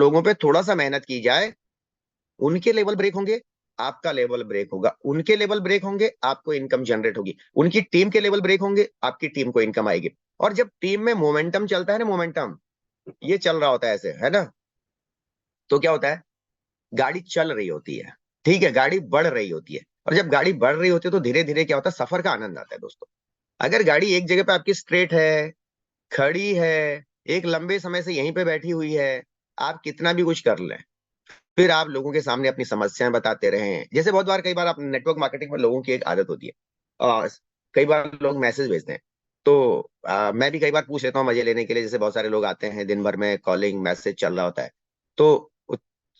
लोगों पे थोड़ा सा मेहनत की जाए, उनके लेवल ब्रेक होंगे, आपका लेवल ब्रेक होगा, उनके लेवल ब्रेक होंगे, आपको इनकम जनरेट होगी, उनकी टीम के लेवल ब्रेक होंगे, आपकी टीम को इनकम आएगी। और जब टीम में मोमेंटम चलता है ना, मोमेंटम ये चल रहा होता है ऐसे, है ना, तो क्या होता है, गाड़ी चल रही होती है, ठीक है, गाड़ी बढ़ रही होती है। और जब गाड़ी बढ़ रही होती है तो धीरे धीरे क्या होता है, सफर का आनंद आता है दोस्तों। अगर गाड़ी एक जगह पे आपकी स्ट्रेट है, खड़ी है, एक लंबे समय से यहीं पे बैठी हुई है, आप कितना भी कुछ कर लें, फिर आप लोगों के सामने अपनी समस्याएं बताते रहें। जैसे बहुत बार, कई बार आप नेटवर्क मार्केटिंग में लोगों की एक आदत होती है, कई बार लोग मैसेज भेजते हैं, तो मैं भी कई बार पूछ लेता हूँ मजे लेने के लिए। जैसे बहुत सारे लोग आते हैं, दिन भर में कॉलिंग मैसेज चल रहा होता है, तो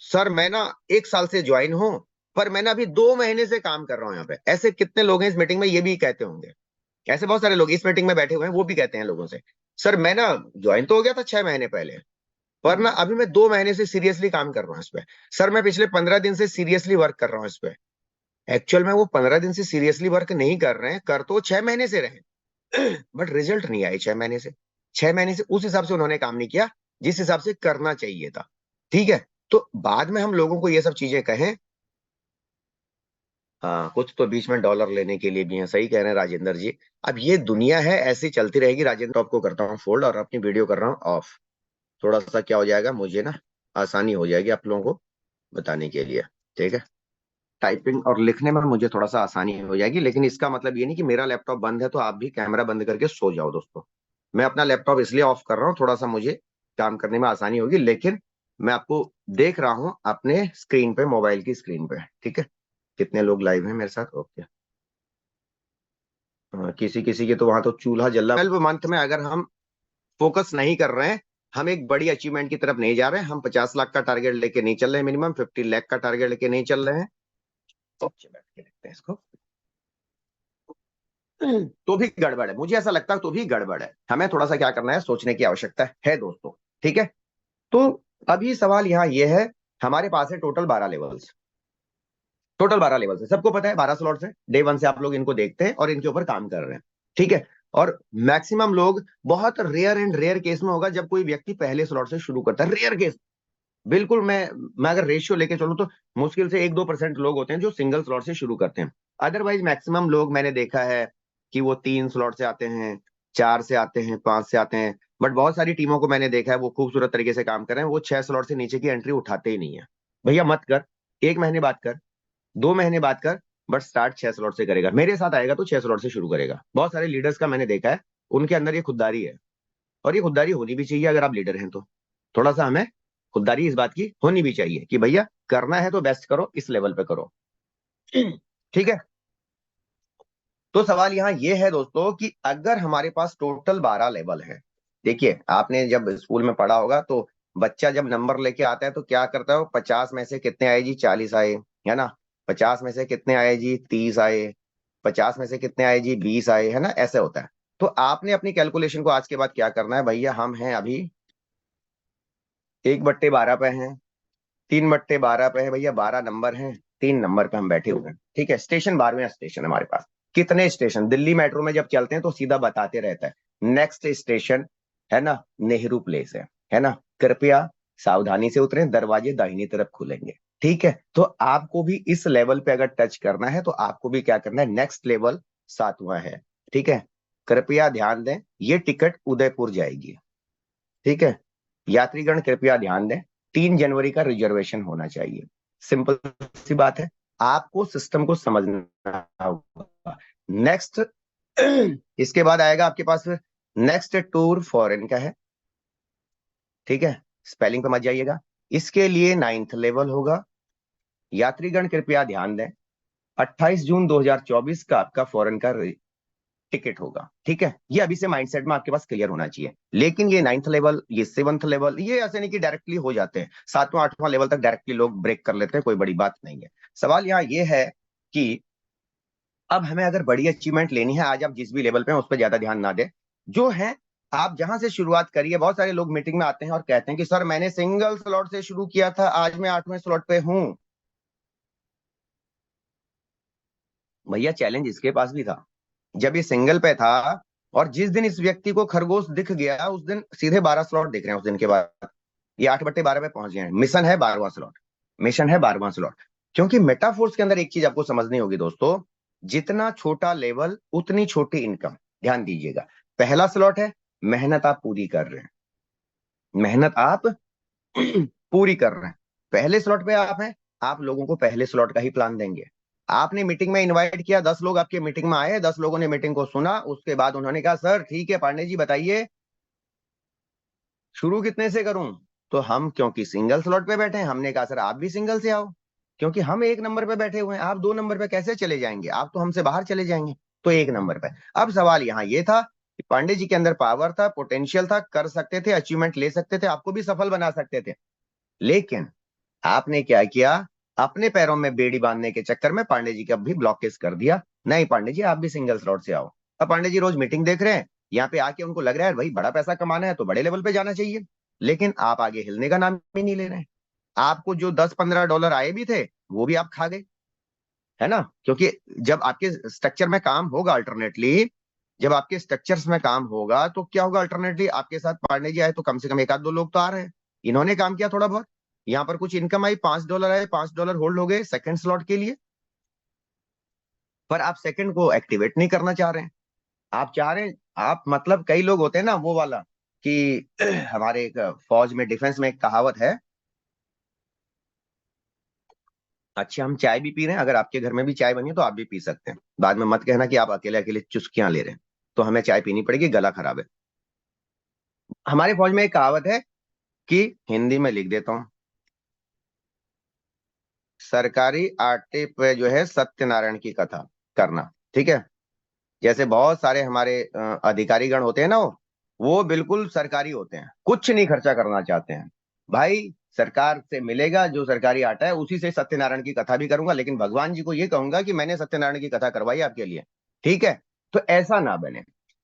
सर मैं ना 1 साल से ज्वाइन हूँ, पर मैं ना अभी 2 महीने से काम कर रहा हूँ यहाँ पे। ऐसे कितने लोग हैं इस मीटिंग में, ये भी कहते होंगे। ऐसे बहुत सारे लोग इस मीटिंग में बैठे हुए हैं, वो भी कहते हैं लोगों से, सर मैं ना ज्वाइन तो हो गया था 6 महीने पहले, पर ना अभी मैं 2 महीने से सीरियसली काम कर रहा हूँ इस पे। सर मैं पिछले 15 दिन से सीरियसली वर्क कर रहा हूँ इस पे। एक्चुअल में वो 15 दिन से सीरियसली वर्क नहीं कर रहे हैं, कर तो 6 महीने से रहे, बट रिजल्ट नहीं आए 6 महीने से। 6 महीने से उस हिसाब से उन्होंने काम नहीं किया जिस हिसाब से करना चाहिए था। ठीक है, तो बाद में हम लोगों को ये सब चीजें कहें, हाँ कुछ तो बीच में डॉलर लेने के लिए भी है, सही कह रहे हैं राजेंद्र जी। अब ये दुनिया है, ऐसी चलती रहेगी। राजेंद्र आपको करता हूँ फोल्ड और अपनी वीडियो कर रहा हूँ ऑफ। थोड़ा सा क्या हो जाएगा, मुझे ना आसानी हो जाएगी आप लोगों को बताने के लिए, ठीक है। टाइपिंग और लिखने में मुझे थोड़ा सा आसानी हो जाएगी, लेकिन इसका मतलब ये नहीं कि मेरा लैपटॉप बंद है तो आप भी कैमरा बंद करके सो जाओ दोस्तों। मैं अपना लैपटॉप इसलिए ऑफ कर रहा हूँ, थोड़ा सा मुझे काम करने में आसानी होगी, लेकिन मैं आपको देख रहा हूँ अपने स्क्रीन पे, मोबाइल की स्क्रीन पे, ठीक है। कितने लोग लाइव हैं मेरे साथ, ओके। किसी किसी के तो वहां तो चूल्हा जल रहा है। 12 मंथ में अगर हम फोकस नहीं कर रहे हैं, हम एक बड़ी अचीवमेंट की तरफ नहीं जा रहे हैं, हम 50 लाख का टारगेट लेके नहीं चल रहे हैं, मिनिमम 50 लाख का टारगेट लेके नहीं चल रहे हैं, तो बैठ के देखते हैं इसको, तो भी गड़बड़ है। मुझे ऐसा लगता है तो भी गड़बड़ है। हमें थोड़ा सा क्या करना है, सोचने की आवश्यकता है दोस्तों, ठीक है। तो अभी सवाल यहाँ ये है, हमारे पास है टोटल 12 लेवल्स, टोटल 12 लेवल्स है, सबको पता है 12 स्लॉट्स है। डे 1 से आप लोग इनको देखते हैं और इनके ऊपर काम कर रहे हैं, ठीक है। और मैक्सिमम लोग, बहुत रेयर एंड रेयर केस में होगा जब कोई व्यक्ति पहले स्लॉट से शुरू करता है, रेयर केस, बिल्कुल। मैं अगर रेशियो लेके चलूं तो मुश्किल से 1-2% लोग होते हैं जो सिंगल स्लॉट से शुरू करते हैं। अदरवाइज मैक्सिमम लोग मैंने देखा है कि वो 3 स्लॉट से आते हैं, 4 से आते हैं, 5 से आते हैं। बट बहुत सारी टीमों को मैंने देखा है, वो खूबसूरत तरीके से काम कर रहे हैं, वो 6 स्लॉट से नीचे की एंट्री उठाते ही नहीं है। भैया मत कर, 1 महीने बात कर, 2 महीने बात कर, बट स्टार्ट 6 स्लॉट से करेगा। मेरे साथ आएगा तो 6 स्लॉट से शुरू करेगा। बहुत सारे लीडर्स का मैंने देखा है, उनके अंदर ये खुददारी है, और ये खुददारी होनी भी चाहिए। अगर आप लीडर हैं तो थोड़ा सा हमें खुददारी इस बात की होनी भी चाहिए कि भैया करना है तो बेस्ट करो, इस लेवल पे करो, ठीक है। तो सवाल यहाँ ये है दोस्तों कि अगर हमारे पास टोटल 12 लेवल है, देखिए आपने जब स्कूल में पढ़ा होगा तो बच्चा जब नंबर लेके आता है तो क्या करता है, 50 में से कितने आए जी, 40 आए, है ना। 50 में से कितने आए जी, 30 आए। 50 में से कितने आए जी, 20 आए, है ना, ऐसे होता है। तो आपने अपनी कैलकुलेशन को आज के बाद क्या करना है, भैया हम हैं अभी 1/12 पे हैं, 3/12 पे है भैया, 12 नंबर हैं, 3 नंबर पे हम बैठे हुए हैं, ठीक है। स्टेशन 12वां स्टेशन हमारे पास। कितने स्टेशन, दिल्ली मेट्रो में जब चलते हैं तो सीधा बताते रहता है नेक्स्ट स्टेशन, है ना, नेहरू प्लेस है ना, कृपया सावधानी से उतरें, दरवाजे दाहिनी तरफ खुलेंगे, ठीक है। तो आपको भी इस लेवल पे अगर टच करना है तो आपको भी क्या करना है, नेक्स्ट लेवल 7वां है, ठीक है। कृपया ध्यान दें, ये टिकट उदयपुर जाएगी, ठीक है। यात्रीगण कृपया ध्यान दें, 3 जनवरी का रिजर्वेशन होना चाहिए। सिंपल सी बात है, आपको सिस्टम को समझना होगा। नेक्स्ट, इसके बाद आएगा आपके पास नेक्स्ट टूर फॉरेन का है, ठीक है। स्पेलिंग पे मत जाइएगा। इसके लिए 9th लेवल होगा। यात्रीगण कृपया ध्यान दें, 28 जून 2024 का आपका फॉरेन का टिकट होगा, ठीक है। ये अभी से माइंडसेट में आपके पास क्लियर होना चाहिए। लेकिन ये 9th लेवल, ये 7th लेवल, ये ऐसे नहीं कि डायरेक्टली हो जाते हैं, 7वां 8वां लेवल तक डायरेक्टली लोग ब्रेक कर लेते हैं, कोई बड़ी बात नहीं है। सवाल यहाँ ये है कि अब हमें अगर बड़ी अचीवमेंट लेनी है, आज आप जिस भी लेवल पे हैं उस पर ज्यादा ध्यान ना दें, जो है आप जहां से शुरुआत करिए। बहुत सारे लोग मीटिंग में आते हैं और कहते हैं कि सर मैंने सिंगल स्लॉट से शुरू किया था, आज मैं 8वें स्लॉट पे हूं। भैया चैलेंज इसके पास भी था जब ये सिंगल पे था, और जिस दिन इस व्यक्ति को खरगोश दिख गया उस दिन सीधे 12 स्लॉट दिख रहे हैं उस दिन के बाद। ये 8/12 पे पहुंच गए हैं। मिशन है 12वां स्लॉट, मिशन है 12वां स्लॉट। क्योंकि मेटाफोर्स के अंदर एक चीज आपको समझनी होगी दोस्तों, जितना छोटा लेवल उतनी छोटी इनकम। ध्यान दीजिएगा, पहला स्लॉट है, मेहनत आप पूरी कर रहे हैं, मेहनत आप पूरी कर रहे हैं। पहले स्लॉट पे आप हैं, आप लोगों को पहले स्लॉट का ही प्लान देंगे। आपने मीटिंग में इनवाइट किया, 10 लोग आपके मीटिंग में आए, 10 लोगों ने मीटिंग को सुना, उसके बाद उन्होंने कहा सर ठीक है पांडे जी बताइए शुरू कितने से करूं। तो हम क्योंकि सिंगल स्लॉट पे बैठे हैं, हमने कहा सर आप भी सिंगल से आओ, क्योंकि हम 1 नंबर पे बैठे हुए हैं, आप 2 नंबर पे कैसे चले जाएंगे, आप तो हमसे बाहर चले जाएंगे। तो 1 नंबर पे। अब सवाल यहाँ ये था कि पांडे जी के अंदर पावर था, पोटेंशियल था, कर सकते थे, अचीवमेंट ले सकते थे, आपको भी सफल बना सकते थे। लेकिन आपने क्या किया, अपने पैरों में बेड़ी बांधने के चक्कर में पांडे जी का भी ब्लॉकेज कर दिया। नहीं पांडे जी आप भी सिंगल स्लॉट से आओ। अब पांडे जी रोज मीटिंग देख रहे हैं, यहाँ पे आके उनको लग रहा है भाई बड़ा पैसा कमाना है तो बड़े लेवल पे जाना चाहिए, लेकिन आप आगे हिलने का नाम ही नहीं ले रहे हैं। आपको जो $10-15 आए भी थे वो भी आप खा गए, है ना। क्योंकि जब आपके स्ट्रक्चर में काम होगा अल्टरनेटली, जब आपके स्ट्रक्चर्स में काम होगा तो क्या होगा, अल्टरनेटली आपके साथ पांडे जी आए तो कम से कम 1-2 लोग तो आ रहे हैं, इन्होंने काम किया थोड़ा बहुत, यहाँ पर कुछ इनकम आई, $5 आए, $5 होल्ड हो गए सेकंड स्लॉट के लिए। पर आप सेकंड को एक्टिवेट नहीं करना चाह रहे हैं, आप चाह रहे हैं, आप मतलब कई लोग होते हैं ना वो वाला कि हमारे एक फौज में डिफेंस में एक कहावत है, अच्छा हम चाय भी पी रहे हैं, अगर आपके घर में भी चाय बनी है तो आप भी पी सकते हैं, बाद में मत कहना कि आप अकेले अकेले चुस्कियां ले रहे हैं, तो हमें चाय पीनी पड़ेगी, गला खराब है। हमारे फौज में एक कहावत है कि, हिंदी में लिख देता हूं, सरकारी आटे पे जो है सत्यनारायण की कथा करना, ठीक है। जैसे बहुत सारे हमारे अधिकारी गण होते हैं ना, वो बिल्कुल सरकारी होते हैं, कुछ नहीं खर्चा करना चाहते हैं। भाई सरकार से मिलेगा जो सरकारी आटा है उसी से सत्यनारायण की कथा भी करूंगा, लेकिन भगवान जी को ये कहूंगा कि मैंने सत्यनारायण की कथा करवाई आपके लिए, ठीक है। तो ऐसा ना बने,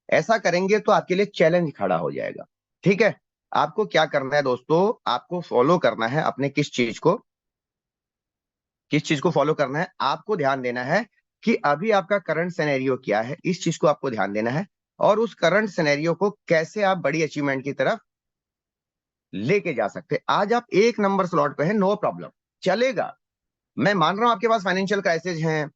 ऐसा करेंगे तो आपके लिए चैलेंज खड़ा हो जाएगा, ठीक है। आपको क्या करना है दोस्तों, आपको फॉलो करना है अपने किस चीज को, किस चीज को फॉलो करना है, आपको ध्यान देना है कि अभी आपका करंट सिनेरियो क्या है, इस चीज को आपको ध्यान देना है, और उस करंट सिनेरियो को कैसे आप बड़ी अचीवमेंट की तरफ लेके जा सकते हैं। आज आप 1 नंबर स्लॉट पे हैं, नो प्रॉब्लम, चलेगा। मैं मान रहा हूं आपके पास फाइनेंशियल क्राइसिस है,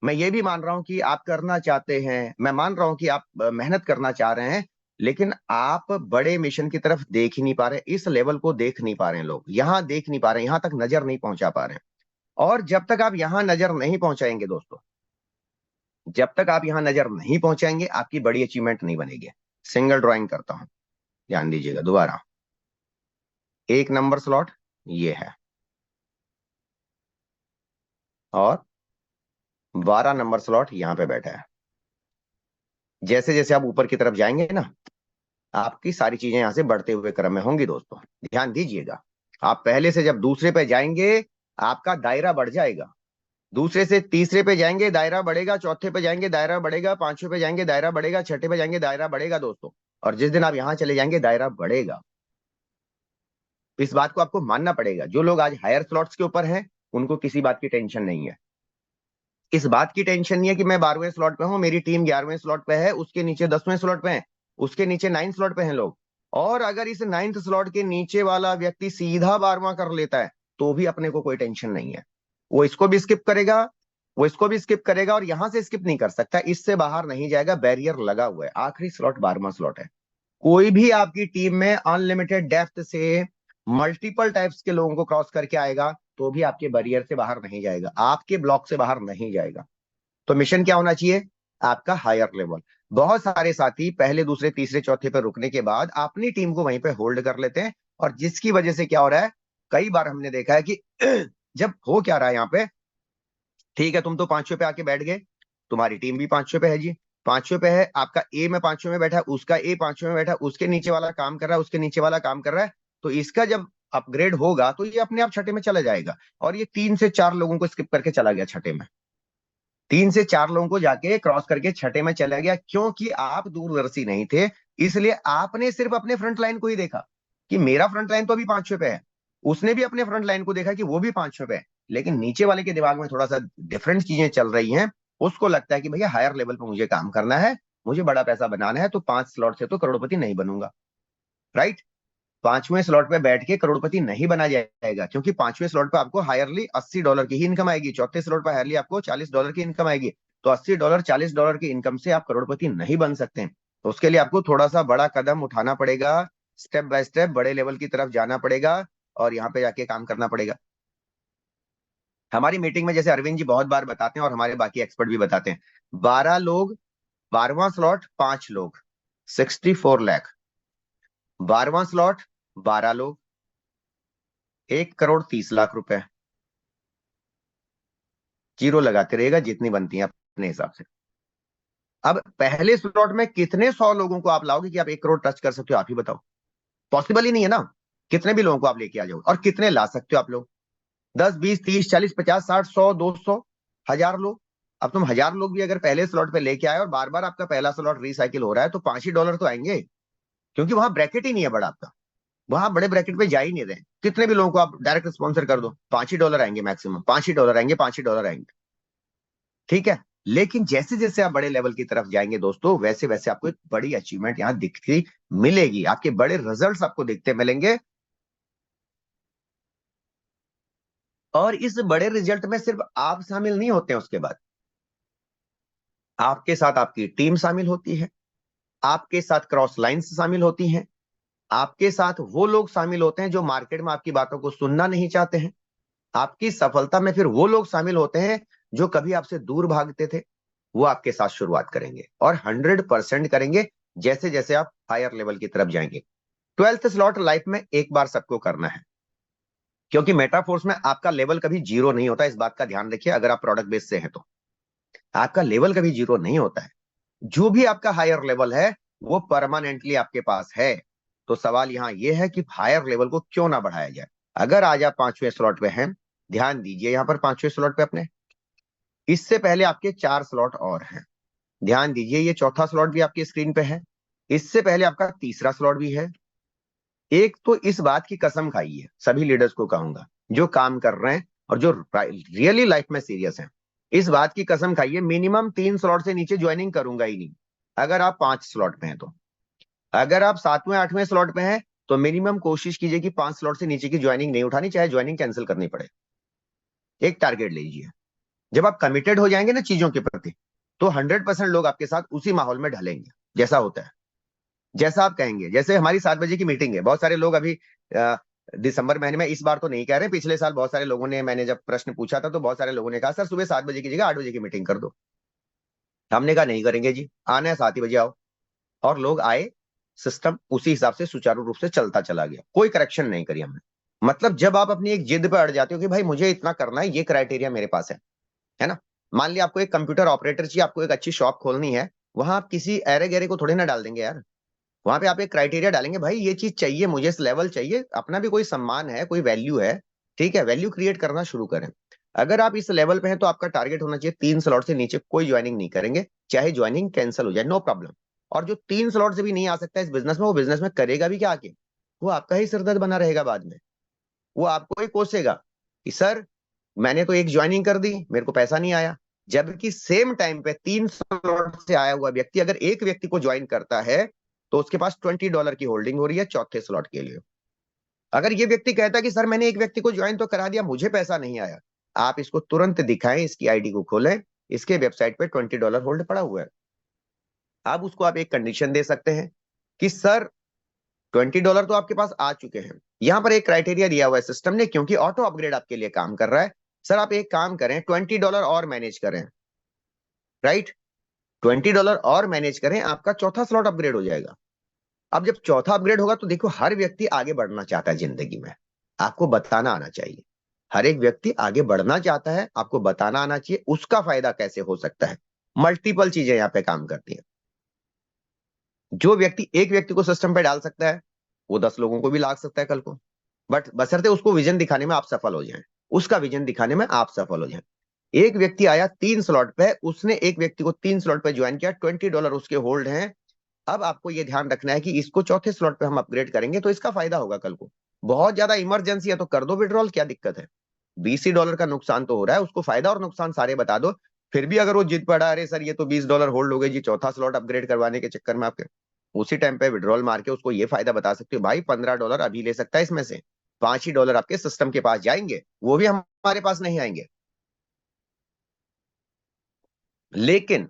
मैं ये भी मान रहा हूं कि आप करना चाहते हैं, मैं मान रहा हूं कि आप मेहनत करना चाह रहे हैं, लेकिन आप बड़े मिशन की तरफ देख ही नहीं पा रहे, इस लेवल को देख नहीं पा रहे हैं, लोग यहां देख नहीं पा रहे हैं, यहां तक नजर नहीं पहुंचा पा रहे हैं। और जब तक आप यहां नजर नहीं पहुंचाएंगे दोस्तों, जब तक आप यहां नजर नहीं पहुंचाएंगे आपकी बड़ी अचीवमेंट नहीं बनेगी। सिंगल ड्राइंग करता हूं, ध्यान दीजिएगा दोबारा, 1 नंबर स्लॉट ये है, और 12 नंबर स्लॉट यहां पे बैठा है। जैसे जैसे आप ऊपर की तरफ जाएंगे ना, आपकी सारी चीजें यहां से बढ़ते हुए क्रम में होंगी दोस्तों, ध्यान दीजिएगा। आप पहले से जब दूसरे पे जाएंगे आपका दायरा बढ़ जाएगा, दूसरे से तीसरे पे जाएंगे दायरा बढ़ेगा, चौथे पे जाएंगे दायरा बढ़ेगा, पांचवें पे जाएंगे दायरा बढ़ेगा, छठे पे जाएंगे दायरा बढ़ेगा दोस्तों। और जिस दिन आप यहां चले जाएंगे दायरा बढ़ेगा, इस बात को आपको मानना पड़ेगा। जो लोग आज हायर स्लॉट्स के ऊपर हैं उनको किसी बात की टेंशन नहीं है, इस बात की टेंशन नहीं है कि मैं 12वें स्लॉट पे हूं, मेरी टीम 11वें स्लॉट पे है, उसके नीचे 10वें स्लॉट पे है, उसके नीचे 9 स्लॉट पे हैं लोग। और अगर इस 9th स्लॉट के नीचे वाला व्यक्ति सीधा 12वां कर लेता है तो भी अपने को कोई टेंशन नहीं है, वो इसको भी स्किप करेगा, वो इसको भी स्किप करेगा, और यहां से स्किप नहीं कर सकता, इससे बाहर नहीं जाएगा, बैरियर लगा हुआ है, आखिरी स्लॉट 12वां स्लॉट है। कोई भी आपकी टीम में अनलिमिटेड डेप्थ से मल्टीपल टाइप्स के लोगों को क्रॉस करके आएगा तो भी आपके बैरियर से बाहर नहीं जाएगा, आपके ब्लॉक से बाहर नहीं जाएगा। तो मिशन क्या होना चाहिए, आपका हायर लेवल। बहुत सारे साथी पहले दूसरे तीसरे चौथे पर रुकने के बाद अपनी टीम को वहीं पे होल्ड कर लेते हैं, और जिसकी वजह से क्या हो रहा है, कई बार हमने देखा है कि जब हो क्या रहा है यहाँ पे, ठीक है तुम तो 5वें पे आके बैठ गए, तुम्हारी टीम भी 5वें पे है जी, 5वें पे है, आपका ए में 5वें में बैठा है, उसका ए 5वें में बैठा है, उसके नीचे वाला काम कर रहा है, उसके नीचे वाला काम कर रहा है, तो इसका जब अपग्रेड होगा तो ये अपने आप छठे में चला जाएगा, और ये 3 से 4 लोगों को स्किप करके चला गया छठे में, 3 से 4 लोगों को जाके क्रॉस करके छठे में चला गया, क्योंकि आप दूरदर्शी नहीं थे। इसलिए आपने सिर्फ अपने फ्रंट लाइन को ही देखा कि मेरा फ्रंट लाइन तो अभी 5वें पे है, उसने भी अपने फ्रंट लाइन को देखा कि वो भी 5वें पे है, लेकिन नीचे वाले के दिमाग में थोड़ा सा डिफरेंट चीजें चल रही हैं, उसको लगता है कि भैया हायर लेवल पे मुझे काम करना है, मुझे बड़ा पैसा बनाना है, तो 5 स्लॉट से तो करोड़पति नहीं बनूंगा, राइट। पांचवें स्लॉट पे बैठ के करोड़पति नहीं बना जाएगा, क्योंकि पांचवें स्लॉट पे आपको हायरली $80 की ही इनकम आएगी, चौथे स्लॉट पे हायरली आपको $40 की इनकम आएगी। तो $80 $40 की इनकम से आप करोड़पति नहीं बन सकते। तो उसके लिए आपको थोड़ा सा बड़ा कदम उठाना पड़ेगा, स्टेप बाय स्टेप बड़े लेवल की तरफ जाना पड़ेगा और यहाँ पे जाके काम करना पड़ेगा। हमारी मीटिंग में जैसे अरविंद जी बहुत बार बताते हैं और हमारे बाकी एक्सपर्ट भी बताते हैं, 12 लोग 12वां स्लॉट 5 लोग 64 लाख, 12वां स्लॉट 12 लोग 1,30,00,000 रुपए, जीरो लगाते रहेगा जितनी बनती है अपने हिसाब से। अब पहले स्लॉट में कितने 100 लोगों को आप लाओगे कि आप 1 करोड़ टच कर सकते हो, आप ही बताओ। पॉसिबल ही नहीं है ना। कितने भी लोगों को आप लेके आ जाओ, और कितने ला सकते हो आप लोग? 10 20 30 40 50 60 100 200 1000 लोग। अब तुम 1000 लोग भी अगर पहले स्लॉट पे लेके आए और बार बार आपका पहला स्लॉट रिसाइकिल हो रहा है, तो $5 ही तो आएंगे, क्योंकि वहां ब्रैकेट ही नहीं है बड़ा आपका। वहां बड़े ब्रैकेट पे जा ही नहीं रहे। कितने भी लोगों को आप डायरेक्ट स्पॉन्सर कर दो, $5 आएंगे मैक्सिमम, $5 आएंगे, $5 आएंगे। ठीक है। लेकिन जैसे जैसे आप बड़े लेवल की तरफ जाएंगे दोस्तों, वैसे वैसे आपको एक बड़ी अचीवमेंट यहाँ दिखती मिलेगी, आपके बड़े रिजल्ट्स आपको दिखते मिलेंगे। और इस बड़े रिजल्ट में सिर्फ आप शामिल नहीं होते हैं, उसके बाद आपके साथ आपकी टीम शामिल होती है, आपके साथ क्रॉस लाइंस शामिल होती हैं, आपके साथ वो लोग शामिल होते हैं जो मार्केट में आपकी बातों को सुनना नहीं चाहते हैं। आपकी सफलता में फिर वो लोग शामिल होते हैं जो कभी आपसे दूर भागते थे, वो आपके साथ शुरुआत करेंगे और 100% करेंगे जैसे जैसे आप हायर लेवल की तरफ जाएंगे। 12th स्लॉट लाइफ में एक बार सबको करना है, क्योंकि मेटाफोर्स में आपका लेवल कभी जीरो नहीं होता, इस बात का ध्यान रखिए। अगर आप प्रोडक्ट बेस से हैं तो आपका लेवल कभी जीरो नहीं होता है। जो भी आपका हायर लेवल है वो परमानेंटली आपके पास है। तो सवाल यहां यह है कि हायर लेवल को क्यों ना बढ़ाया जाए। अगर आज आप पांचवें स्लॉट पे हैं, ध्यान दीजिए यहां पर पांचवें स्लॉट पे अपने, इससे पहले आपके 4 स्लॉट और हैं। ध्यान दीजिए ये चौथा स्लॉट भी आपकी स्क्रीन पे है, इससे पहले आपका तीसरा स्लॉट भी है। एक तो इस बात की कसम खाइए, सभी लीडर्स को कहूंगा जो काम कर रहे हैं और जो रियली लाइफ में सीरियस हैं, इस बात की कसम खाइए मिनिमम 3 स्लॉट से नीचे ज्वाइनिंग करूंगा ही नहीं। अगर आप 5 स्लॉट पे हैं तो, अगर आप 7वें 8वें स्लॉट पे हैं तो मिनिमम कोशिश कीजिए कि 5 स्लॉट से नीचे की ज्वाइनिंग नहीं उठानी, चाहे ज्वाइनिंग कैंसिल करनी पड़े। एक टारगेट लीजिए। जब आप कमिटेड हो जाएंगे ना चीजों के प्रति, तो 100% लोग आपके साथ उसी माहौल में ढलेंगे जैसा होता है, जैसा आप कहेंगे। जैसे हमारी 7 बजे की मीटिंग है, बहुत सारे लोग अभी दिसंबर महीने में, इस बार तो नहीं कह रहे, पिछले साल बहुत सारे लोगों ने, मैंने जब प्रश्न पूछा था तो बहुत सारे लोगों ने कहा सर सुबह 7 बजे की जगह 8 बजे की मीटिंग कर दो। हमने कहा नहीं करेंगे जी, आना है 7 ही बजे आओ। और लोग आए, सिस्टम उसी हिसाब से सुचारू रूप से चलता चला गया, कोई करेक्शन नहीं करी हमने। मतलब जब आप अपनी एक जिद पर अड़ जाते हो कि भाई मुझे इतना करना है, ये क्राइटेरिया मेरे पास है ना। मान लिया आपको एक कंप्यूटर ऑपरेटर चाहिए, आपको एक अच्छी शॉप खोलनी है, वहां आप किसी अरे गहरे को थोड़ी ना डाल देंगे यार। वहां पे आप एक क्राइटेरिया डालेंगे, भाई ये चीज चाहिए मुझे, इस लेवल चाहिए, अपना भी कोई सम्मान है, कोई वैल्यू है। ठीक है, वैल्यू क्रिएट करना शुरू करें। अगर आप इस लेवल पे हैं तो आपका टारगेट होना चाहिए 3 स्लॉट से नीचे कोई ज्वाइनिंग नहीं करेंगे, चाहे ज्वाइनिंग कैंसिल हो जाए, नो प्रॉब्लम। और जो 3 स्लॉट से भी नहीं आ सकता इस बिजनेस में, वो बिजनेस में करेगा भी क्या आके? वो आपका ही सिरदर्द बना रहेगा बाद में। वो आपको ही कोसेगा कि सर मैंने तो एक ज्वाइनिंग कर दी, मेरे को पैसा नहीं आया। जबकि सेम टाइम पे 3 स्लॉट से आया हुआ व्यक्ति अगर एक व्यक्ति को ज्वाइन करता है तो उसके पास $20 की होल्डिंग हो रही है चौथे स्लॉट के लिए। अगर ये व्यक्ति कहता है कि सर मैंने एक व्यक्ति को ज्वाइन तो करा दिया, मुझे पैसा नहीं आया, आप इसको तुरंत दिखाएं, इसकी आईडी को खोलें, इसके वेबसाइट पे $20 होल्ड पड़ा हुआ है। अब उसको आप एक कंडीशन दे सकते हैं कि सर $20 तो आपके पास आ चुके हैं, यहां पर एक क्राइटेरिया दिया हुआ है सिस्टम ने, क्योंकि ऑटो अपग्रेड आपके लिए काम कर रहा है। सर आप एक काम करें, $20 और मैनेज करें, राइट, $20 और मैनेज करें, आपका चौथा स्लॉट अपग्रेड हो जाएगा। अब जब चौथा अपग्रेड होगा तो देखो हर व्यक्ति आगे बढ़ना चाहता है जिंदगी में, आपको बताना आना चाहिए। हर एक व्यक्ति आगे बढ़ना चाहता है, आपको बताना आना चाहिए उसका फायदा कैसे हो सकता है। मल्टीपल चीजें यहाँ पे काम करती हैं। जो व्यक्ति एक व्यक्ति को सिस्टम पे डाल सकता है, वो 10 लोगों को भी ला सकता है कल को, बट बशर्ते उसको विजन दिखाने में आप सफल हो जाएं, उसका विजन दिखाने में आप सफल हो जाएं। एक व्यक्ति आया 3 स्लॉट पे, उसने एक व्यक्ति को 3 स्लॉट पे ज्वाइन किया, $20 उसके होल्ड हैं। अब आपको यह ध्यान रखना है कि इसको चौथे स्लॉट पे हम अपग्रेड करेंगे तो इसका फायदा होगा कल को। बहुत ज्यादा इमरजेंसी है तो कर दो विड्रॉल, क्या दिक्कत है? $20 का नुकसान तो हो रहा है, उसको फायदा और नुकसान सारे बता दो। फिर भी अगर वो जिद पड़ा, अरे सर ये तो $20 होल्ड हो गई जी चौथा स्लॉट अपग्रेड करवाने के चक्कर में आपके, उसी टाइम पे विड्रॉल मार के उसको ये फायदा बता सकते हो, भाई $15 अभी ले सकता है, इसमें से $5 ही आपके सिस्टम के पास जाएंगे, वो भी हमारे पास नहीं आएंगे। लेकिन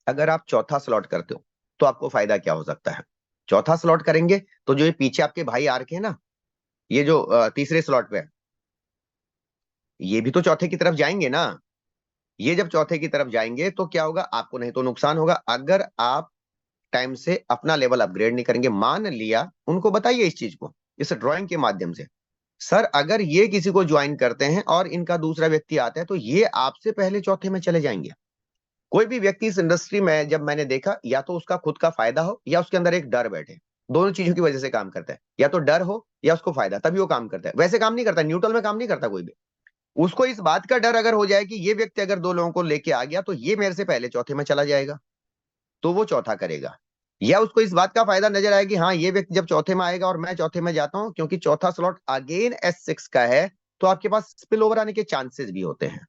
अगर आप चौथा स्लॉट करते हो तो आपको फायदा क्या हो सकता है? चौथा स्लॉट करेंगे तो जो ये पीछे आपके भाई आ रखे हैं ना, ये जो तीसरे स्लॉट पे है, ये भी तो चौथे की तरफ जाएंगे ना। ये जब चौथे की तरफ जाएंगे तो क्या होगा? आपको नहीं तो नुकसान होगा, अगर आप टाइम से अपना लेवल अपग्रेड नहीं करेंगे। मान लिया, उनको बताइए इस चीज को इस ड्राइंग के माध्यम से, सर अगर ये किसी को ज्वाइन करते हैं और इनका दूसरा व्यक्ति आता है तो ये आपसे पहले चौथे में चले जाएंगे। कोई भी व्यक्ति इस इंडस्ट्री में जब मैंने देखा, या तो उसका खुद का फायदा हो या उसके अंदर एक डर बैठे, दोनों चीजों की वजह से काम करता है। या तो डर हो या उसको फायदा, तभी वो काम करता है, वैसे काम नहीं करता, न्यूट्रल में काम नहीं करता कोई भी। उसको इस बात का डर अगर हो जाए कि ये व्यक्ति अगर दो लोगों को लेके आ गया तो ये मेरे से पहले चौथे में चला जाएगा, तो वो चौथा करेगा। या उसको इस बात का फायदा नजर आया कि हाँ, ये व्यक्ति जब चौथे में आएगा और मैं चौथे में जाता हूं, क्योंकि चौथा स्लॉट अगेन S6 का है, तो आपके पास स्पिल ओवर आने के चांसेस भी होते हैं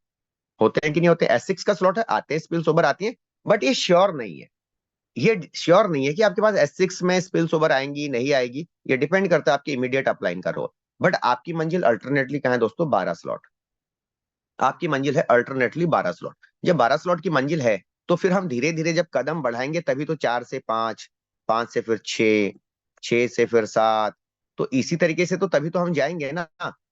कि नहीं होते? S6 का स्लॉट है, आते हैं स्पिल्स ओवर आती है, बट ये श्योर नहीं है। ये श्योर नहीं है कि आपके पास S6 में स्पिल्स ओवर आएंगी नहीं आएगी, ये डिपेंड करता है आपकी इमीडिएट अपलाइन का रोल। बट आपकी मंजिल अल्टरनेटली कहां है दोस्तों? 12 स्लॉट। आपकी मंजिल है अल्टरनेटली 12 स्लॉट। जब 12 स्लॉट की मंजिल है तो फिर हम धीरे धीरे जब कदम बढ़ाएंगे तभी तो 4 से 5, 5 से फिर 6, 6 से फिर 7, तो इसी तरीके से तो तभी तो हम जाएंगे ना।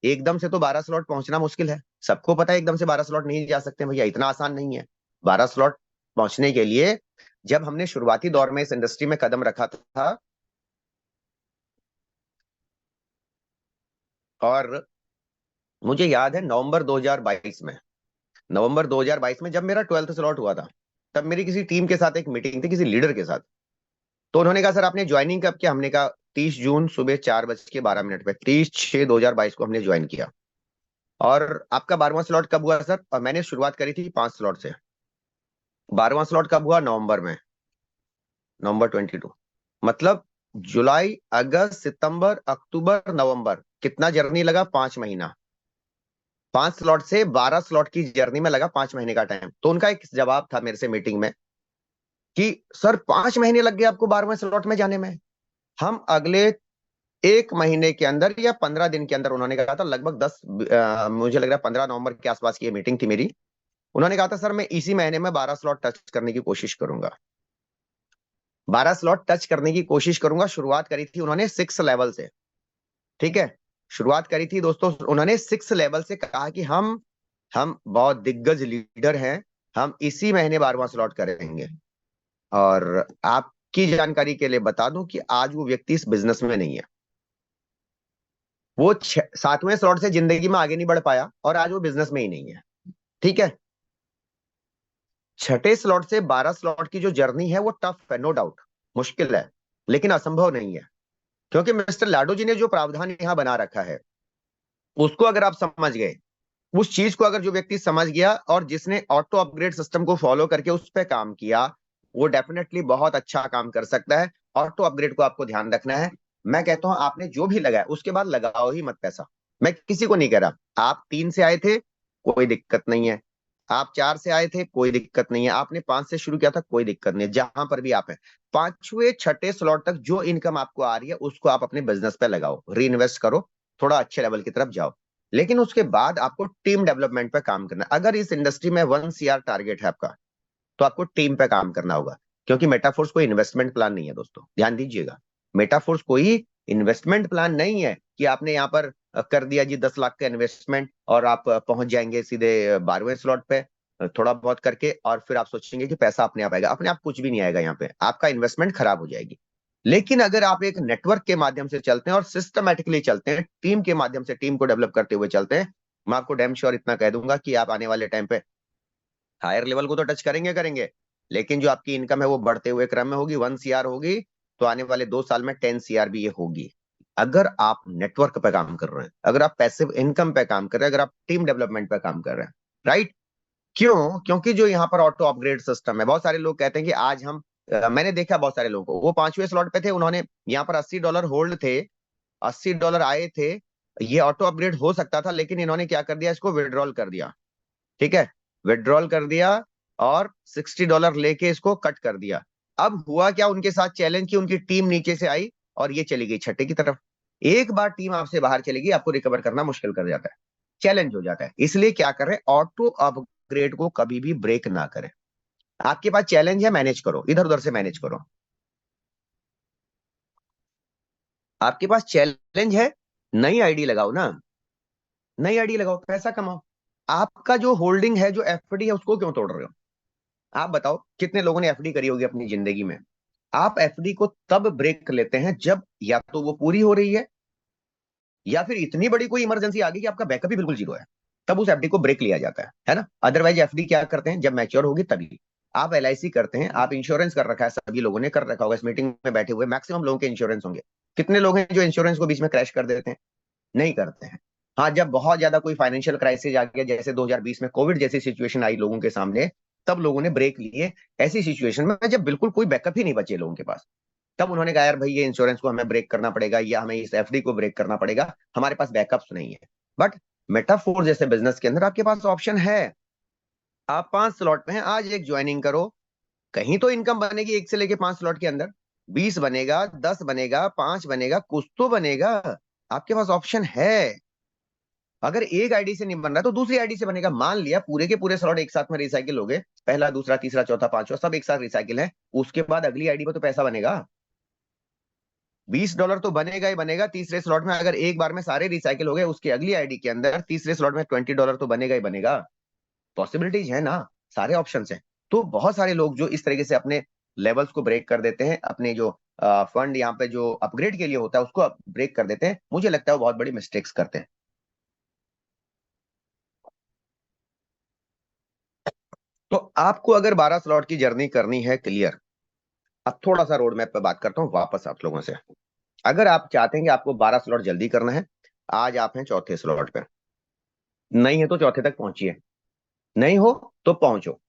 एकदम से तो 12 स्लॉट पहुंचना मुश्किल है, सबको पता है एकदम से 12 स्लॉट नहीं जा सकते भैया, इतना आसान नहीं है 12 स्लॉट पहुंचने के लिए। जब हमने शुरुआती दौर में इस इंडस्ट्री में कदम रखा था, और मुझे याद है नवंबर 2022 में जब मेरा 12th स्लॉट हुआ था, तब मेरी किसी टीम के साथ एक मीटिंग थी, किसी लीडर के साथ। तो उन्होंने कहा, सर आपने ज्वाइनिंग कब किया? हमने कहा 30 जून सुबह 4:12 पे, 30/6/2022 को हमने ज्वाइन किया। और आपका 12वां स्लॉट कब हुआ सर? और मैंने शुरुआत करी थी 5 स्लॉट से। 12वां स्लॉट कब हुआ? नवंबर में, नवंबर 22। मतलब जुलाई, अगस्त, सितंबर, अक्टूबर, नवंबर, कितना जर्नी लगा? 5 महीना। 5 स्लॉट से 12 स्लॉट की जर्नी में लगा 5 महीने का टाइम। तो उनका एक जवाब था मेरे से मीटिंग में कि सर 5 महीने लग गए आपको 12वें स्लॉट में जाने में। हम अगले 1 महीने के अंदर या 15 दिन के अंदर, उन्होंने कहा था लगभग मुझे लग रहा है 15 नवंबर के आसपास की ये मीटिंग थी मेरी। उन्होंने कहा था सर मैं इसी महीने में 12 स्लॉट टच करने की कोशिश करूंगा, 12 स्लॉट टच करने की कोशिश करूंगा। शुरुआत करी थी उन्होंने 6 लेवल से, ठीक है? शुरुआत करी थी दोस्तों उन्होंने 6 लेवल से, कहा कि हम बहुत दिग्गज लीडर हैं, हम इसी महीने 12वां स्लॉट करेंगे। और आपकी जानकारी के लिए बता दूं कि आज वो व्यक्ति इस बिजनेस में नहीं है। वो 7वें स्लॉट से जिंदगी में आगे नहीं बढ़ पाया और आज वो बिजनेस में ही नहीं है, ठीक है? छठे स्लॉट से 12 स्लॉट की जो जर्नी है वो टफ है, नो डाउट, मुश्किल है, लेकिन असंभव नहीं है। क्योंकि मिस्टर लाडो जी ने जो प्रावधान यहां बना रखा है, उसको अगर आप समझ गए, उस चीज को अगर जो व्यक्ति समझ गया और जिसने ऑटो अपग्रेड सिस्टम को फॉलो करके उस पर काम किया, वो डेफिनेटली बहुत अच्छा काम कर सकता है। ऑटो अपग्रेड को आपको ध्यान रखना है। मैं कहता हूं आपने जो भी लगाया उसके बाद लगाओ ही मत पैसा। मैं किसी को नहीं कह रहा, आप 3 से आए थे कोई दिक्कत नहीं है, आप 4 से आए थे कोई दिक्कत नहीं है, आपने 5 से शुरू किया था कोई दिक्कत नहीं है, जहां पर भी आप हैं 5वें 6ठे स्लॉट तक जो इनकम आपको आ रही है उसको आप अपने बिजनेस पे लगाओ, री इन्वेस्ट करो, थोड़ा अच्छे लेवल की तरफ जाओ। लेकिन उसके बाद आपको टीम डेवलपमेंट पे काम करना है। अगर इस इंडस्ट्री में 1 CR टारगेट है आपका, तो आपको टीम पे काम करना होगा। क्योंकि मेटाफोर्स कोई इन्वेस्टमेंट प्लान नहीं है दोस्तों, ध्यान दीजिएगा। मेटाफोर्स कोई इन्वेस्टमेंट प्लान नहीं है कि आपने यहाँ पर कर दिया जी 10 लाख का इन्वेस्टमेंट और आप पहुंच जाएंगे सीधे 12वें स्लॉट पे, थोड़ा बहुत करके, और फिर आप सोचेंगे कि पैसा अपने आप आएगा। अपने आप कुछ भी नहीं आएगा, यहाँ पे आपका इन्वेस्टमेंट खराब हो जाएगी। लेकिन अगर आप एक नेटवर्क के माध्यम से चलते हैं और सिस्टमेटिकली चलते हैं, टीम के माध्यम से टीम को डेवलप करते हुए चलते हैं, मैं आपको डैम श्योर इतना कह दूंगा कि आप आने वाले टाइम पे हायर लेवल को तो टच करेंगे करेंगे, लेकिन जो आपकी इनकम है वो बढ़ते हुए क्रम में होगी, 1 CR होगी, तो आने वाले 2 साल में 10 CR भी ये होगी। अगर आप नेटवर्क पे काम कर रहे हैं, अगर आप पैसिव इनकम पे काम कर रहे हैं, अगर आप टीम डेवलपमेंट पे काम कर रहे हैं, राइट? क्यों? क्योंकि जो यहाँ पर ऑटो अपग्रेड सिस्टम है, बहुत सारे लोग कहते हैं कि आज हम मैंने देखा बहुत सारे लोगों को, वो 5वें स्लॉट पे थे, उन्होंने यहाँ पर $80 होल्ड थे, $80 आए थे, ये ऑटो अपग्रेड हो सकता था, लेकिन इन्होंने क्या कर दिया, इसको विड्रॉल कर दिया, ठीक है? विड्रॉल कर दिया और $60 लेके इसको कट कर दिया। अब हुआ क्या, उनके साथ चैलेंज की, उनकी टीम नीचे से आई और ये चली गई छठे की तरफ। एक बार टीम आपसे बाहर चलेगी, आपको रिकवर करना मुश्किल कर जाता है, चैलेंज हो जाता है। इसलिए क्या करें, ऑटो अपग्रेड को कभी भी ब्रेक ना करें। आपके पास चैलेंज है, मैनेज करो, इधर उधर से मैनेज करो। आपके पास चैलेंज है, नई आईडी लगाओ ना, नई आईडी लगाओ, पैसा कमाओ। आपका जो होल्डिंग है, जो एफडी है, उसको क्यों तोड़ रहे हो? आप बताओ, कितने लोगों ने एफडी करी होगी अपनी जिंदगी में? आप एफडी को तब ब्रेक लेते हैं जब या तो वो पूरी हो रही है, या फिर इतनी बड़ी कोई इमरजेंसी आ गई कि आपका बैकअप ही बिल्कुल जीरो है, तब उस एफडी को ब्रेक लिया जाता है ना। अदरवाइज एफडी क्या करते हैं, जब मैच्योर होगी तभी। आप एलआईसी करते हैं, आप इंश्योरेंस कर रखा है, सभी लोगों ने कर रखा होगा, इस मीटिंग में बैठे हुए मैक्सिमम लोगों के इंश्योरेंस होंगे। कितने लोग हैं जो इंश्योरेंस को बीच में क्रैश कर देते हैं? नहीं करते हैं। हाँ, जब बहुत ज्यादा कोई फाइनेंशियल क्राइसिस आ गया, जैसे 2020 में कोविड जैसी सिचुएशन आई लोगों के सामने, तब लोगों ने ब्रेक लिए। ऐसी सिचुएशन में जब बिल्कुल कोई बैकअप ही नहीं बचे लोगों के पास, तब उन्होंने कहा यार भाई, ये इंश्योरेंस को हमें ब्रेक करना पड़ेगा, या हमें इस एफडी को ब्रेक करना पड़ेगा, हमारे पास बैकअप्स नहीं है। बट मेटाफोर जैसे बिजनेस के अंदर आपके पास ऑप्शन है। आप 5 स्लॉट पे हैं, आज एक ज्वाइनिंग करो, कहीं तो इनकम बनेगी, एक से लेके 5 स्लॉट के अंदर 20 बनेगा, 10 बनेगा, 5 बनेगा, कुछ तो बनेगा। आपके पास ऑप्शन है। अगर एक आईडी से नहीं बन रहा तो दूसरी आईडी से बनेगा। मान लिया पूरे के पूरे स्लॉट एक साथ में रिसाइकिल हो गए, पहला, दूसरा, तीसरा, चौथा, पांचवा, सब एक साथ रिसाइकिल है, उसके बाद अगली आईडी पर तो पैसा बनेगा। $20 तो बनेगा ही बनेगा तीसरे स्लॉट में। अगर एक बार में सारे रिसाइकिल हो गए, उसकी अगली आईडी के अंदर तीसरे स्लॉट में $20 तो बनेगा ही बनेगा। पॉसिबिलिटीज है ना, सारे ऑप्शन है। तो बहुत सारे लोग जो इस तरीके से अपने लेवल्स को ब्रेक कर देते हैं, अपने जो फंड यहाँ पे जो अपग्रेड के लिए होता है उसको ब्रेक कर देते हैं, मुझे लगता है वो बहुत बड़ी मिस्टेक्स करते हैं। तो आपको अगर 12 स्लॉट की जर्नी करनी है क्लियर, अब थोड़ा सा रोड मैप पे बात करता हूँ वापस आप लोगों से। अगर आप चाहते हैं कि आपको 12 स्लॉट जल्दी करना है, आज आप हैं चौथे स्लॉट पे, नहीं है तो चौथे तक पहुंचिए, नहीं हो तो पहुंचो।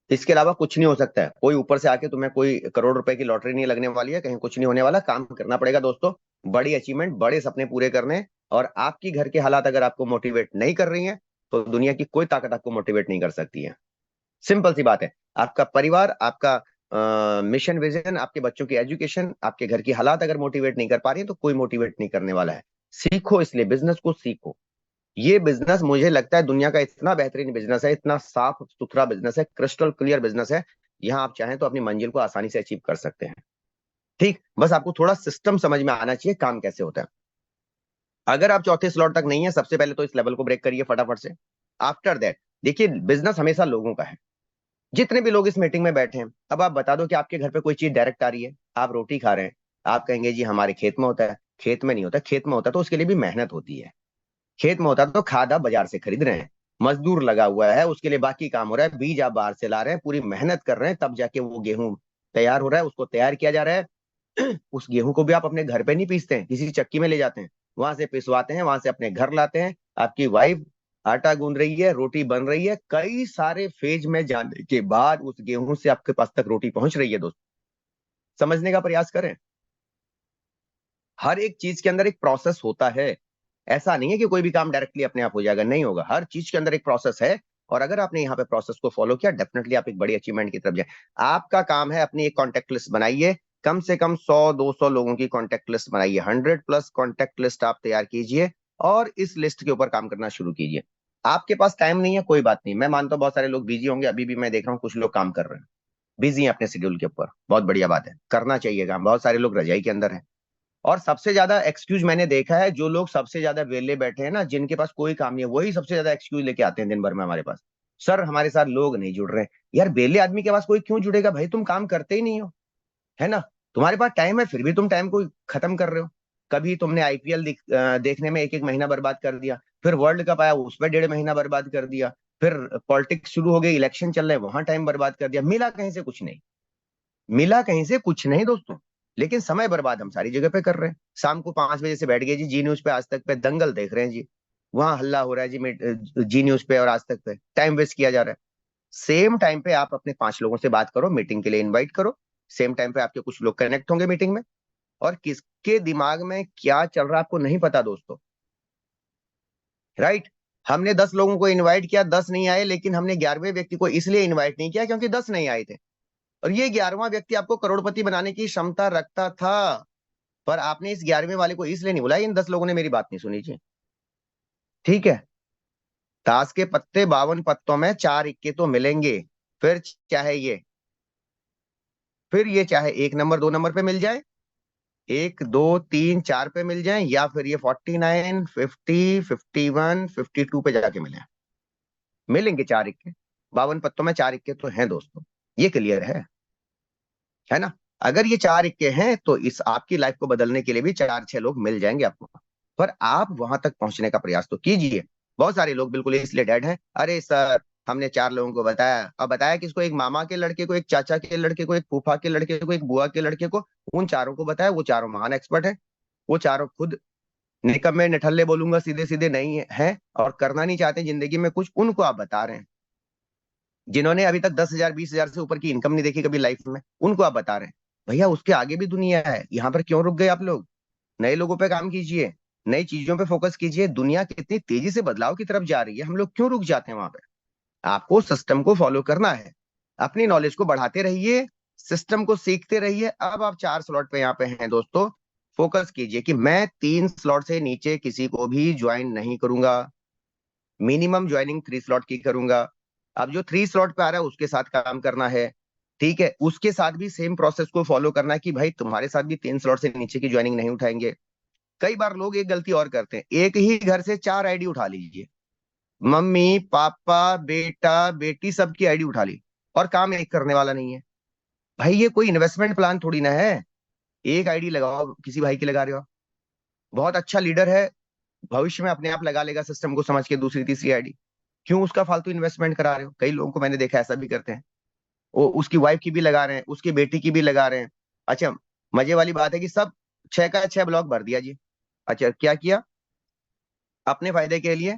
इसके अलावा कुछ नहीं हो सकता है। कोई ऊपर से आके तुम्हें कोई करोड़ रुपए की लॉटरी नहीं लगने वाली है, कहीं कुछ नहीं होने वाला, काम करना पड़ेगा दोस्तों। बड़ी अचीवमेंट, बड़े सपने पूरे करने हैं। और आपकी घर के हालात अगर आपको मोटिवेट नहीं कर रही हैं, तो दुनिया की कोई ताकत आपको मोटिवेट नहीं कर सकती है। सिंपल सी बात है। आपका परिवार, आपका मिशन विजन, आपके बच्चों की एजुकेशन, आपके घर की हालात अगर मोटिवेट नहीं कर पा रही है, तो कोई मोटिवेट नहीं करने वाला है। सीखो, इसलिए बिजनेस को सीखो। ये बिजनेस मुझे लगता है दुनिया का इतना बेहतरीन बिजनेस है, इतना साफ सुथरा बिजनेस है, क्रिस्टल क्लियर बिजनेस है। यहाँ आप चाहें तो अपनी मंजिल को आसानी से अचीव कर सकते हैं। ठीक, बस आपको थोड़ा सिस्टम समझ में आना चाहिए, काम कैसे होता है। अगर आप चौथे स्लॉट तक नहीं है, सबसे पहले तो इस लेवल को ब्रेक करिए फटाफट से। आफ्टर दैट, देखिए बिजनेस हमेशा लोगों का है। जितने भी लोग इस मीटिंग में बैठे हैं, अब आप बता दो कि आपके घर पे कोई चीज डायरेक्ट आ रही है, आप रोटी खा रहे हैं, आप कहेंगे जी हमारे खेत में होता है। खेत में नहीं होता, खेत में होता तो उसके लिए भी मेहनत होती है। खेत में होता तो खाद आप बाजार से खरीद रहे हैं, मजदूर लगा हुआ है, उसके लिए बाकी काम हो रहा है, बीज आप बाहर से ला रहे हैं, पूरी मेहनत कर रहे हैं, तब जाके वो गेहूं तैयार हो रहा है, उसको तैयार किया जा रहा है। उस गेहूं को भी आप अपने घर पे नहीं पीसते हैं, किसी चक्की में ले जाते हैं, वहां से पिसवाते हैं, वहां से अपने घर लाते हैं। आपकी वाइफ आटा गूंद रही है, रोटी बन रही है, कई सारे फेज में जाने के बाद उस गेहूं से आपके पास तक रोटी पहुंच रही है दोस्त। समझने का प्रयास करें। हर एक चीज के अंदर एक प्रोसेस होता है। ऐसा नहीं है कि कोई भी काम डायरेक्टली अपने आप हो जाएगा, नहीं होगा। हर चीज के अंदर एक प्रोसेस है। और अगर आपने यहाँ पे प्रोसेस को फॉलो किया, डेफिनेटली आप एक बड़ी अचीवमेंट की तरफ जाए। आपका काम है, अपनी एक कॉन्टेक्ट लिस्ट बनाइए, कम से कम 100-200 लोगों की कॉन्टेक्ट लिस्ट बनाइए, 100+ कॉन्टेक्ट लिस्ट आप तैयार कीजिए, और इस लिस्ट के ऊपर काम करना शुरू कीजिए। आपके पास टाइम नहीं है, कोई बात नहीं, मैं मानता हूँ बहुत सारे लोग बिजी होंगे, अभी भी मैं देख रहा हूँ कुछ लोग काम कर रहे हैं, बिजी हैं अपने शेड्यूल के ऊपर, बहुत बढ़िया बात है, करना चाहिए काम। बहुत सारे लोग रजाई के अंदर है। और सबसे ज्यादा एक्सक्यूज मैंने देखा है, जो लोग सबसे ज्यादा वेले बैठे हैं ना, जिनके पास कोई काम नहीं है, वही सबसे ज्यादा एक्सक्यूज लेके आते हैं दिन भर में हमारे पास। सर हमारे साथ लोग नहीं जुड़ रहे। यार वेले आदमी के पास कोई क्यों जुड़ेगा भाई, तुम काम करते ही नहीं हो, है ना। तुम्हारे पास टाइम है, फिर भी तुम टाइम को खत्म कर रहे हो। कभी तुमने आईपीएल देखने में एक एक महीना बर्बाद कर दिया, फिर वर्ल्ड कप आया उसमें 1.5 महीना बर्बाद कर दिया, फिर पॉलिटिक्स शुरू हो गई, इलेक्शन चल रहे हैं, वहां टाइम बर्बाद कर दिया। मिला कहीं से कुछ नहीं, मिला कहीं से कुछ नहीं दोस्तों। लेकिन समय बर्बाद हम सारी जगह पे कर रहे हैं। शाम को 5 बजे से बैठ गए जी, जी न्यूज पे, आज तक पे दंगल देख रहे हैं जी, वहां हल्ला हो रहा है जी, जी न्यूज पे और आज तक पे टाइम वेस्ट किया जा रहा है। सेम टाइम पे आप अपने 5 लोगों से बात करो, मीटिंग के लिए इनवाइट करो। सेम टाइम पे आपके कुछ लोग कनेक्ट होंगे मीटिंग में, और किसके दिमाग में क्या चल रहा है आपको नहीं पता दोस्तों। राइट। हमने 10 लोगों को इनवाइट किया, 10 नहीं आए, लेकिन हमने 11वें व्यक्ति को इसलिए इनवाइट नहीं किया क्योंकि 10 नहीं आए थे। और ये 11वां व्यक्ति आपको करोड़पति बनाने की क्षमता रखता था, पर आपने इस 11वें वाले को इसलिए नहीं बुलाया, इन 10 लोगों ने मेरी बात नहीं सुनी जी। ठीक है, ताश के पत्ते 52 पत्तों में 4 इक्के तो मिलेंगे। फिर चाहे ये फिर ये चाहे 1 नंबर 2 नंबर पे मिल जाए, 1 2 3 4 पे मिल जाए, या फिर ये 49 50 51 52 पे जाके मिलेंगे 4 इक्के। 52 पत्तों में 4 इक्के तो हैं दोस्तों, ये क्लियर है ना। अगर ये 4 इक्के हैं तो इस आपकी लाइफ को बदलने के लिए भी 4 6 लोग मिल जाएंगे आपको, पर आप वहां तक पहुंचने का प्रयास तो कीजिए। बहुत सारे लोग बिल्कुल इसलिए डेड हैं, अरे सर हमने 4 लोगों को बताया, अब बताया किसको, एक मामा के लड़के को, एक चाचा के लड़के को, एक फूफा के लड़के को, एक बुआ के लड़के को, उन चारों को बताया, वो चारों महान एक्सपर्ट है। वो चारों खुद निकम्मे निठल्ले बोलूंगा, सीधे सीधे नहीं है और करना नहीं चाहते जिंदगी में कुछ, उनको आप बता रहे हैं। जिन्होंने अभी तक 10,000 20,000 से ऊपर की इनकम नहीं देखी कभी लाइफ में, उनको आप बता रहे हैं भैया उसके आगे भी दुनिया है, यहाँ पर क्यों रुक गए आप लोग। नए लोगों पे काम कीजिए, नई चीजों पे फोकस कीजिए। दुनिया कितनी तेजी से बदलाव की तरफ जा रही है, हम लोग क्यों रुक जाते हैं वहां पे। आपको सिस्टम को फॉलो करना है, अपनी नॉलेज को बढ़ाते रहिए, सिस्टम को सीखते रहिए। अब आप 4 स्लॉट पे यहाँ पे हैं दोस्तों, फोकस कीजिए कि मैं 3 स्लॉट से नीचे किसी को भी ज्वाइन नहीं करूंगा, मिनिमम ज्वाइनिंग 3 स्लॉट की करूंगा। अब जो 3 स्लॉट पे आ रहा है उसके साथ काम करना है, ठीक है, उसके साथ भी सेम प्रोसेस को फॉलो करना है कि भाई तुम्हारे साथ भी 3 स्लॉट से नीचे की ज्वाइनिंग नहीं उठाएंगे। कई बार लोग एक गलती और करते हैं, एक ही घर से 4 आईडी उठा लीजिए, मम्मी पापा बेटा बेटी सबकी आईडी उठा ली, और काम एक करने वाला नहीं है। भाई ये कोई इन्वेस्टमेंट प्लान थोड़ी ना है, एक आईडी लगाओ, किसी भाई की लगा रहे हो, बहुत अच्छा लीडर है, भविष्य में अपने आप लगा लेगा सिस्टम को समझ के दूसरी तीसरी आईडी, क्यों उसका फालतू इन्वेस्टमेंट करा रहे हो। कई लोगों को मैंने देखा ऐसा भी करते हैं, वो उसकी वाइफ की भी लगा रहे हैं, उसकी बेटी की भी लगा रहे हैं। अच्छा, मजे वाली बात है कि सब 6 का 6 ब्लॉक भर दिया जी। अच्छा क्या किया, अपने फायदे के लिए,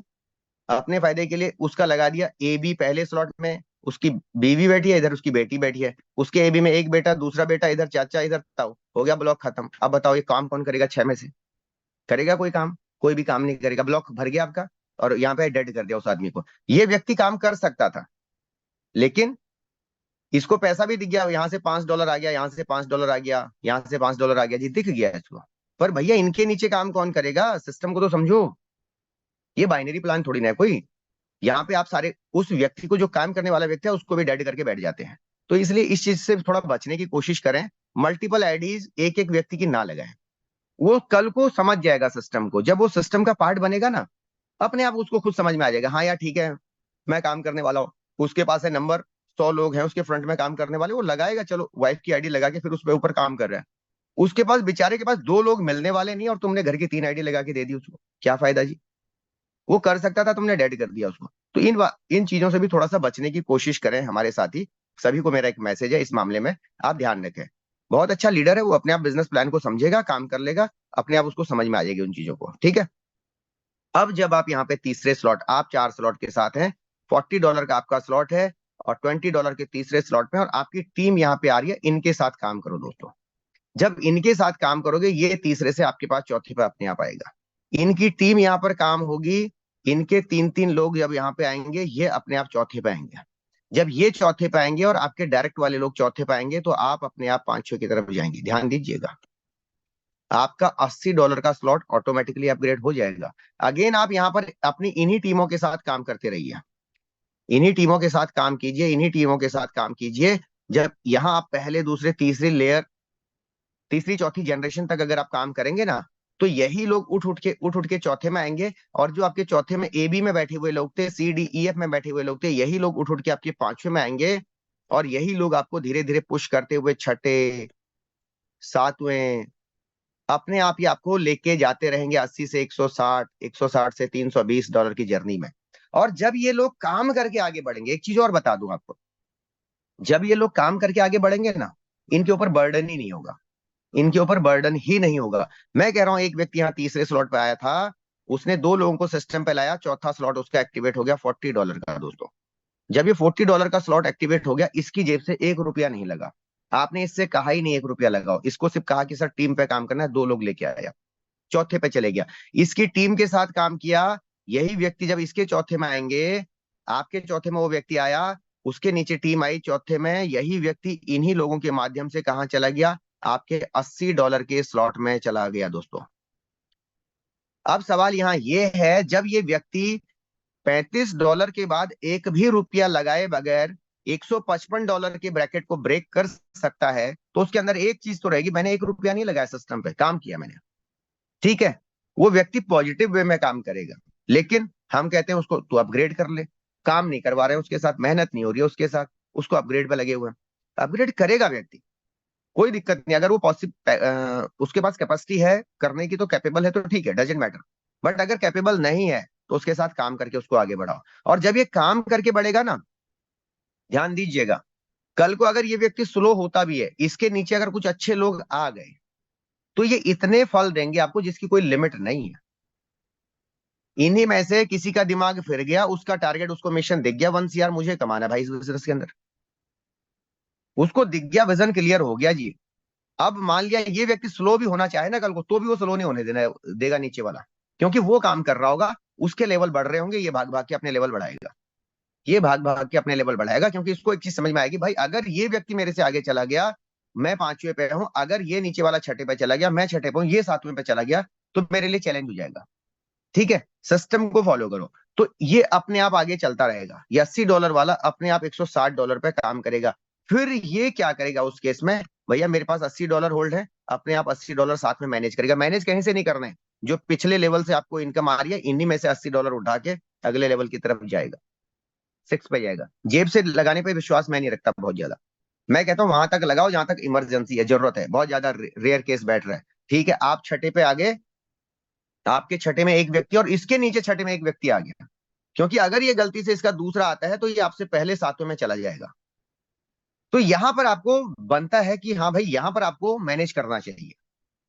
अपने फायदे के लिए उसका लगा दिया ए बी पहले स्लॉट में, उसकी बीवी बैठी है इधर, उसकी बेटी बैठी है, उसके ए बी में एक बेटा दूसरा बेटा इधर चाचा इधर ताऊ, हो गया ब्लॉक खत्म। अब बताओ ये काम कौन करेगा 6 में से, करेगा कोई काम, कोई भी काम नहीं करेगा, ब्लॉक भर गया आपका। और यहाँ पे डेड कर दिया उस आदमी को। ये व्यक्ति काम कर सकता था, लेकिन इसको पैसा भी दिख गया, यहाँ से $5 आ गया, यहाँ से $5 आ गया, यहाँ से $5 आ गया जी, दिख गया इसको। पर भैया इनके नीचे काम कौन करेगा, सिस्टम को तो समझो, ये बाइनरी प्लान थोड़ी ना है कोई। यहाँ पे आप सारे उस व्यक्ति को, जो काम करने वाला व्यक्ति है, उसको भी डेड करके बैठ जाते हैं। तो इसलिए इस चीज से थोड़ा बचने की कोशिश करें, मल्टीपल आईडीज एक एक व्यक्ति की ना लगाएं। वो कल को समझ जाएगा सिस्टम को, जब वो सिस्टम का पार्ट बनेगा ना, अपने आप उसको खुद समझ में आ जाएगा, हाँ यार ठीक है मैं काम करने वाला हूँ। उसके पास है नंबर, 100 लोग हैं उसके फ्रंट में काम करने वाले, वो लगाएगा, चलो वाइफ की आईडी लगा के फिर उस पे ऊपर काम कर रहा है। उसके पास बेचारे के पास 2 लोग मिलने वाले नहीं, और तुमने घर की 3 आईडी लगा के दे दी उसको, क्या फायदा जी। वो कर सकता था, तुमने डेड कर दिया उसको। तो इन चीजों से भी थोड़ा सा बचने की कोशिश करें हमारे साथी। सभी को मेरा एक मैसेज है इस मामले में, आप ध्यान रखें। बहुत अच्छा लीडर है वो, अपने आप बिजनेस प्लान को समझेगा, काम कर लेगा, अपने आप उसको समझ में आ जाएगी उन चीजों को, ठीक है। अब जब आप यहाँ पे तीसरे स्लॉट, आप 4 स्लॉट के साथ हैं, $40 का आपका स्लॉट है, और $20 के तीसरे स्लॉट पे, और आपकी टीम यहाँ पे आ रही है, इनके साथ काम करो दोस्तों। जब इनके साथ काम करोगे, ये तीसरे से आपके पास चौथे पे अपने आप आएगा। इनकी टीम यहाँ पर काम होगी, इनके 3 3 लोग जब यहाँ पे आएंगे, ये अपने आप चौथे पे आएंगे। जब ये चौथे पे आएंगे और आपके डायरेक्ट वाले लोग चौथे पे आएंगे, तो आप अपने आप 5 6 की तरफ जाएंगे। ध्यान दीजिएगा, आपका $80 का स्लॉट ऑटोमेटिकली अपग्रेड हो जाएगा। अगेन आप यहाँ पर अपनी इन्हीं टीमों के साथ काम करते रहिए, इन्हीं टीमों के साथ काम कीजिए, इन्हीं टीमों के साथ काम कीजिए। जब यहाँ आप पहले दूसरे तीसरी लेयर, तीसरी चौथी जनरेशन तक अगर आप काम करेंगे ना, तो यही लोग उठ उठ के चौथे में आएंगे। और जो आपके चौथे में ए बी में बैठे हुए लोग थे, सी डी ई एफ में बैठे हुए लोग थे, यही लोग उठ उठ के आपके 5वें में आएंगे। और यही लोग आपको धीरे धीरे पुश करते हुए छठे 7वें, अपने आप ही आपको लेके जाते रहेंगे 80 से 160, 160 से $320 की जर्नी में। और जब ये लोग काम करके आगे बढ़ेंगे, एक चीज और बता दूं आपको, जब ये लोग काम करके आगे बढ़ेंगे ना, इनके ऊपर बर्डन ही नहीं होगा, इनके ऊपर बर्डन ही नहीं होगा। मैं कह रहा हूं, एक व्यक्ति यहाँ तीसरे स्लॉट पे आया था, उसने 2 लोगों को सिस्टम पे लाया, चौथा स्लॉट उसका एक्टिवेट हो गया $40 का दोस्तों। जब ये $40 का स्लॉट एक्टिवेट हो गया, इसकी जेब से 1 रुपया नहीं लगा। आपने इससे कहा ही नहीं 1 रुपया लगाओ, इसको सिर्फ कहा कि सर टीम पे काम करना है, 2 लोग लेके आया, चौथे पे चले गया, इसकी टीम के साथ काम किया। यही व्यक्ति जब इसके चौथे में आएंगे, आपके चौथे में वो व्यक्ति आया, उसके नीचे टीम आई चौथे में, यही व्यक्ति इन्हीं लोगों के माध्यम से कहां चला गया, आपके $80 के स्लॉट में चला गया दोस्तों। अब सवाल यहां यह है, जब ये व्यक्ति $35 के बाद एक भी रुपया लगाए बगैर $155 के ब्रैकेट को ब्रेक कर सकता है, तो उसके अंदर एक चीज तो रहेगी, मैंने एक रुपया नहीं लगाया, सिस्टम पे काम किया मैंने, ठीक है। वो व्यक्ति पॉजिटिव वे में काम करेगा, लेकिन हम कहते हैं उसको तू अपग्रेड कर ले, काम नहीं करवा रहे हैं उसके साथ, मेहनत नहीं हो रही है उसके साथ, उसको अपग्रेड पे लगे हुए हैं। अपग्रेड करेगा व्यक्ति, कोई दिक्कत नहीं, अगर वो उसके पास कैपेसिटी है करने की, तो कैपेबल है तो ठीक है, डजेंट मैटर। बट अगर कैपेबल नहीं है तो उसके साथ काम करके उसको आगे बढ़ाओ। और जब ये काम करके बढ़ेगा ना, ध्यान दीजिएगा, कल को अगर ये व्यक्ति स्लो होता भी है, इसके नीचे अगर कुछ अच्छे लोग आ गए, तो ये इतने फल देंगे आपको जिसकी कोई लिमिट नहीं है। इन्हीं में से किसी का दिमाग फिर गया, उसका टारगेट, उसको मिशन दिख गया, 1 CR मुझे कमाना भाई इस बिजनेस के अंदर, उसको दिख गया, विजन क्लियर हो गया जी। अब मान लिया ये व्यक्ति स्लो भी होना चाहे ना कल को, तो भी वो स्लो नहीं होने देगा नीचे वाला, क्योंकि वो काम कर रहा होगा, उसके लेवल बढ़ रहे होंगे, ये भाग भाग के अपने लेवल बढ़ाएगा, ये भाग भाग के अपने लेवल बढ़ाएगा, क्योंकि इसको एक चीज समझ में आएगी, भाई अगर ये व्यक्ति मेरे से आगे चला गया, मैं 5वें पे हूं, अगर ये नीचे वाला 6ठे पे चला गया, मैं 6ठे पे हूं, ये 7वें पे चला गया, तो मेरे लिए चैलेंज हो जाएगा, ठीक है। सिस्टम को फॉलो करो, तो ये अपने आप आगे चलता रहेगा। ये $80 वाला अपने आप $160 पे काम करेगा। फिर ये क्या करेगा उस केस में, भैया मेरे पास $80 होल्ड है, अपने आप $80 साथ में मैनेज करेगा। मैनेज कहीं से नहीं करना है, जो पिछले लेवल से आपको इनकम आ रही है, इन्हीं में से $80 उठा के अगले लेवल की तरफ जाएगा, 6 पे जाएगा। जेब से लगाने पे विश्वास मैं नहीं रखता बहुत ज्यादा, मैं कहता हूं वहां तक लगाओ जहां तक इमरजेंसी है, जरूरत है, बहुत ज्यादा रेयर केस बैठ रहा है, ठीक है। आप 6ठे पे आगे, आपके 6ठे में एक व्यक्ति और इसके नीचे 6ठे में एक व्यक्ति आ गया, क्योंकि अगर ये गलती से इसका दूसरा आता है, तो ये आपसे पहले 7वें में चला जाएगा। तो यहां पर आपको बनता है कि हाँ भाई, यहां पर आपको मैनेज करना चाहिए,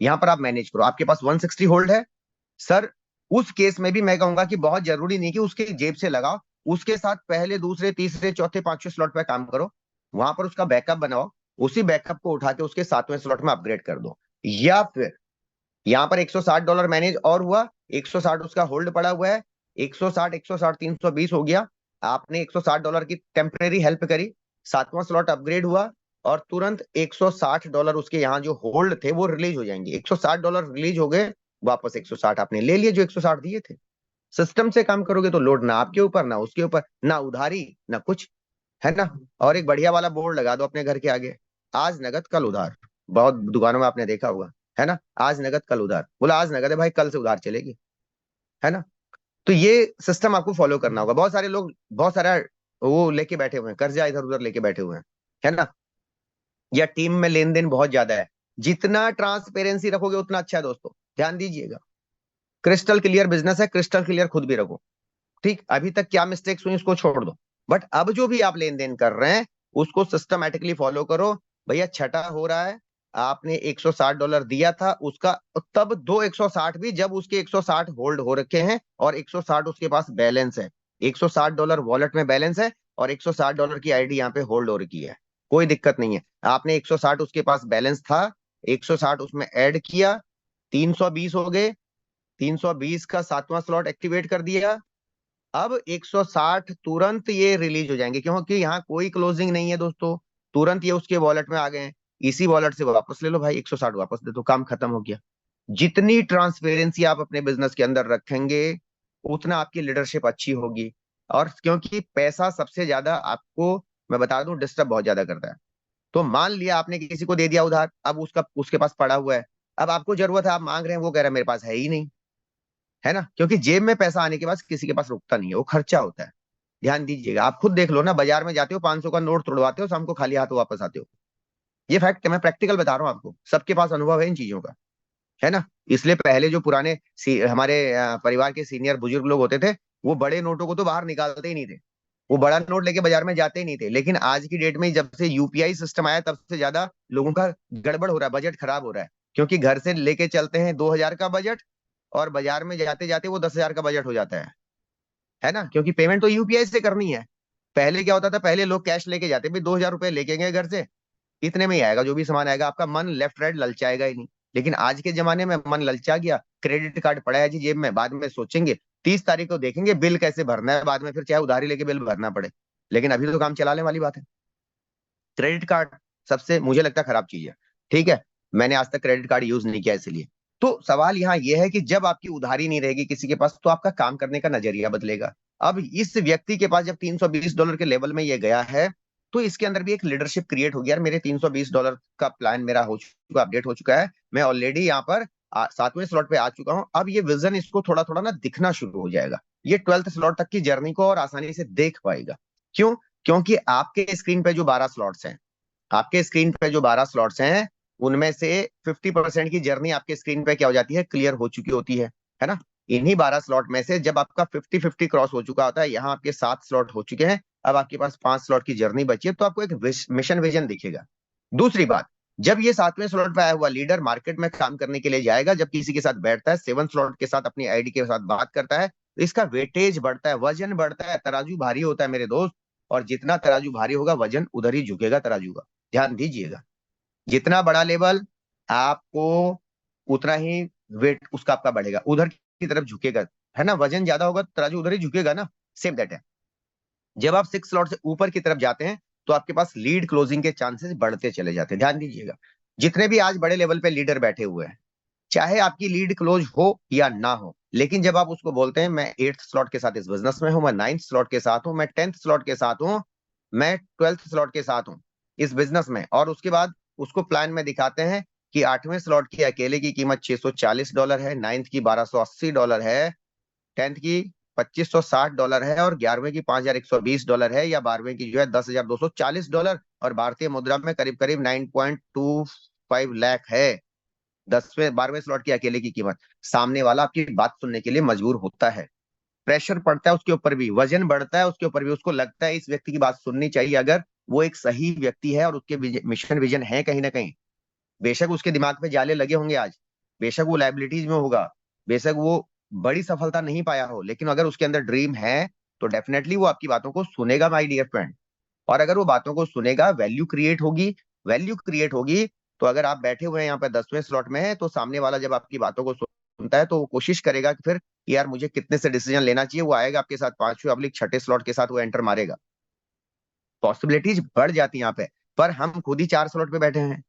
यहां पर आप मैनेज करो। आपके पास 160 होल्ड है सर, उस केस में भी मैं कहूंगा कि बहुत जरूरी नहीं कि उसके जेब से लगाओ, उसके साथ पहले, दूसरे, तीसरे, चौथे, 5वें स्लॉट पे काम करो, वहां पर उसका बैकअप बनाओ, उसी बैकअप को उठा के उसके 7वें स्लॉट में अपग्रेड कर दो। या फिर यहां पर $160 मैनेज और हुआ, 160 उसका होल्ड पड़ा हुआ है, 160, 160, 320 हो गया, आपने $160 की टेम्परेरी हेल्प करी, 7वां स्लॉट अपग्रेड हुआ, और तुरंत $160 उसके यहाँ जो होल्ड थे वो रिलीज हो जाएंगे। $160 रिलीज हो गए, वापस 160 आपने ले लिए जो 160 दिए थे। सिस्टम से काम करोगे तो लोड ना आपके ऊपर, ना उसके ऊपर, ना उधारी, ना कुछ, है ना। और एक बढ़िया वाला बोर्ड लगा दो अपने घर के आगे, आज नगद कल उधार, बहुत दुकानों में आपने देखा होगा, है ना, आज नगद कल उधार, बोला आज नगद है भाई, कल से उधार चलेगी, है ना। तो ये सिस्टम आपको फॉलो करना होगा। बहुत सारे लोग बहुत सारा वो लेके बैठे हुए हैं, कर्जा इधर उधर लेके बैठे हुए हैं, है ना, या टीम में लेन देन बहुत ज्यादा है। जितना ट्रांसपेरेंसी रखोगे उतना अच्छा है दोस्तों, ध्यान दीजिएगा। क्रिस्टल क्लियर बिजनेस है, क्रिस्टल क्लियर खुद भी रखो, ठीक। अभी तक क्या मिस्टेक्स हुई उसको छोड़ दो, बट अब जो भी आप लेन देन कर रहे हैं उसको सिस्टमैटिकली फॉलो करो। भैया 6ठा हो रहा है, आपने $160 दिया था उसका, तब दो 160 भी, जब उसके 160 होल्ड हो रखे हैं और 160 उसके पास बैलेंस है, $160 वॉलेट में बैलेंस है, और $160 की आईडी यहाँ पे होल्ड हो रखी है, कोई दिक्कत नहीं है। आपने 160 उसके पास बैलेंस था, 160 उसमें ऐड किया, 320 हो गए, 320 का 7वां स्लॉट एक्टिवेट कर दिया, अब 160 तुरंत ये रिलीज हो जाएंगे, क्योंकि यहाँ कोई क्लोजिंग नहीं है दोस्तों, तुरंत ये उसके वॉलेट में आ गए हैं, इसी वॉलेट से वापस ले लो भाई, 160 वापस दे दो, काम खत्म हो गया। जितनी ट्रांसपेरेंसी आप अपने बिजनेस के अंदर रखेंगे, उतना आपकी लीडरशिप अच्छी होगी। और क्योंकि पैसा सबसे ज्यादा आपको, मैं बता दूं, डिस्टर्ब बहुत ज्यादा करता है। तो मान लिया आपने किसी को दे दिया उधार, अब उसका उसके पास पड़ा हुआ है, अब आपको जरूरत है, आप मांग रहे हैं, वो कह रहा है मेरे पास है ही नहीं, है ना, क्योंकि जेब में पैसा आने के बाद किसी के पास रुकता नहीं है, वो खर्चा होता है। ध्यान दीजिएगा, आप खुद देख लो ना, बाजार में जाते हो, 500 का नोट तोड़वाते हो, शाम को खाली हाथ वापस आते हो, ये फैक्ट है, मैं प्रैक्टिकल बता रहा हूँ आपको, सबके पास अनुभव है इन चीजों का, है ना। इसलिए पहले जो पुराने हमारे परिवार के सीनियर बुजुर्ग लोग होते थे, वो बड़े नोटों को तो बाहर निकालते ही नहीं थे, वो बड़ा नोट लेके बाजार में जाते ही नहीं थे। लेकिन आज की डेट में जब से यूपीआई सिस्टम आया, तब से ज्यादा लोगों का गड़बड़ हो रहा है, बजट खराब हो रहा है, क्योंकि घर से लेके चलते हैं 2000 का बजट, और बाजार में जाते जाते वो 10,000 का बजट हो जाता है ना, क्योंकि पेमेंट तो यूपीआई से करनी है। पहले क्या होता था, पहले लोग कैश लेके जाते, भाई 2,000 रुपए लेके गए घर से, इतने में ही आएगा जो भी सामान आएगा, आपका मन लेफ्ट राइट ललचाएगा ही नहीं। लेकिन आज के जमाने में मन ललचा गया, क्रेडिट कार्ड पड़ा है जी जेब में, बाद में सोचेंगे, 30 तारीख को देखेंगे बिल कैसे भरना है, बाद में फिर चाहे उधारी लेके बिल भरना पड़े, लेकिन अभी तो काम चलाने वाली बात है। क्रेडिट कार्ड सबसे मुझे लगता है खराब चीज है। ठीक है, मैंने आज तक क्रेडिट कार्ड यूज नहीं किया इसलिए। तो सवाल यहाँ यह है कि जब आपकी उधारी नहीं रहेगी किसी के पास, तो आपका काम करने का नजरिया बदलेगा। अब इस व्यक्ति के पास जब $320 के लेवल में ये गया है, तो इसके अंदर भी एक लीडरशिप क्रिएट हो गया। यार मेरे $320 का प्लान मेरा हो चुका, अपडेट हो चुका है, मैं ऑलरेडी यहाँ पर 7वें स्लॉट पे आ चुका हूँ। अब ये विजन इसको थोड़ा थोड़ा ना दिखना शुरू हो जाएगा। ये 12th स्लॉट तक की जर्नी को और आसानी से देख पाएगा। क्यों? क्योंकि आपके स्क्रीन पे जो 12 स्लॉट्स हैं, आपके स्क्रीन पे जो 12 स्लॉट्स हैं, उनमें से 50% की जर्नी आपके स्क्रीन पे क्या हो जाती है, क्लियर हो चुकी होती है ना। इन्हीं 12 स्लॉट में से जब आपका 50-50 क्रॉस हो चुका होता है, यहाँ आपके 7 स्लॉट हो चुके हैं, अब आपके पास 5 स्लॉट की जर्नी बची है, तो आपको एक मिशन विजन दिखेगा। दूसरी बात, जब ये 7वें स्लॉट पे आया हुआ लीडर मार्केट में काम करने के लिए जाएगा, जब किसी के साथ बैठता है, 7 स्लॉट के साथ अपनी आईडी के साथ बात करता है, तो इसका वेटेज बढ़ता है, वजन बढ़ता है, तराजू भारी होता है मेरे दोस्त। और जितना तराजू भारी होगा, वजन उधर ही झुकेगा तराजू का। ध्यान दीजिएगा, जितना बड़ा लेवल आपको, उतना ही वेट उसका आपका बढ़ेगा, उधर की तरफ झुकेगा, है ना। वजन ज्यादा होगा, तराजू उधर ही झुकेगा ना। सेम दैट है। जब आप 6 स्लॉट से ऊपर की तरफ जाते हैं, तो आपके पास लीड क्लोजिंग के चांसेस बढ़ते चले जाते हैं। ध्यान दीजिएगा, जितने भी आज बड़े लेवल पे लीडर बैठे हुए हैं, चाहे आपकी लीड क्लोज हो या ना हो, लेकिन जब आप उसको बोलते हैं मैं 8th स्लॉट के साथ इस बिजनेस में हूं, मैं 9th स्लॉट के साथ हूं, मैं 10th स्लॉट के साथ हूं, मैं 12th स्लॉट के साथ हूं इस बिजनेस में, और उसके बाद उसको प्लान में दिखाते हैं कि 8वें स्लॉट की अकेले की कीमत $640 है, 9th की $1280 है, 10th की $2560 है, और 11वें की $5120 है, या 12वें की जो है $10,240, और भारतीय मुद्रा में करीब करीब 9.25 लाख है 10वें 12वें स्लॉट की अकेले की कीमत। सामने वाला आपकी बात सुनने के लिए मजबूर होता है, प्रेशर पड़ता है उसके ऊपर भी, वजन बढ़ता है उसके ऊपर भी, उसको लगता है इस व्यक्ति की बात सुननी चाहिए, अगर वो एक सही व्यक्ति है और उसके मिशन विजन है कहीं ना कहीं। बेशक उसके दिमाग पे जाले लगे होंगे आज, बेशक वो लाइबिलिटीज में होगा, बेशक वो बड़ी सफलता नहीं पाया हो, लेकिन अगर उसके अंदर ड्रीम है, तो डेफिनेटली वो आपकी बातों को सुनेगा माय डियर फ्रेंड। और अगर वो बातों को सुनेगा, वैल्यू क्रिएट होगी, वैल्यू क्रिएट होगी। तो अगर आप बैठे हुए हैं यहाँ पे 10वें स्लॉट में है, तो सामने वाला जब आपकी बातों को सुनता है, तो वो कोशिश करेगा कि फिर कि यार मुझे कितने से डिसीजन लेना चाहिए, वो आएगा आपके साथ 5वें/6ठे स्लॉट के साथ वो एंटर मारेगा। पॉसिबिलिटीज बढ़ जाती है यहाँ पे। पर हम खुद ही 4 स्लॉट पे बैठे हैं,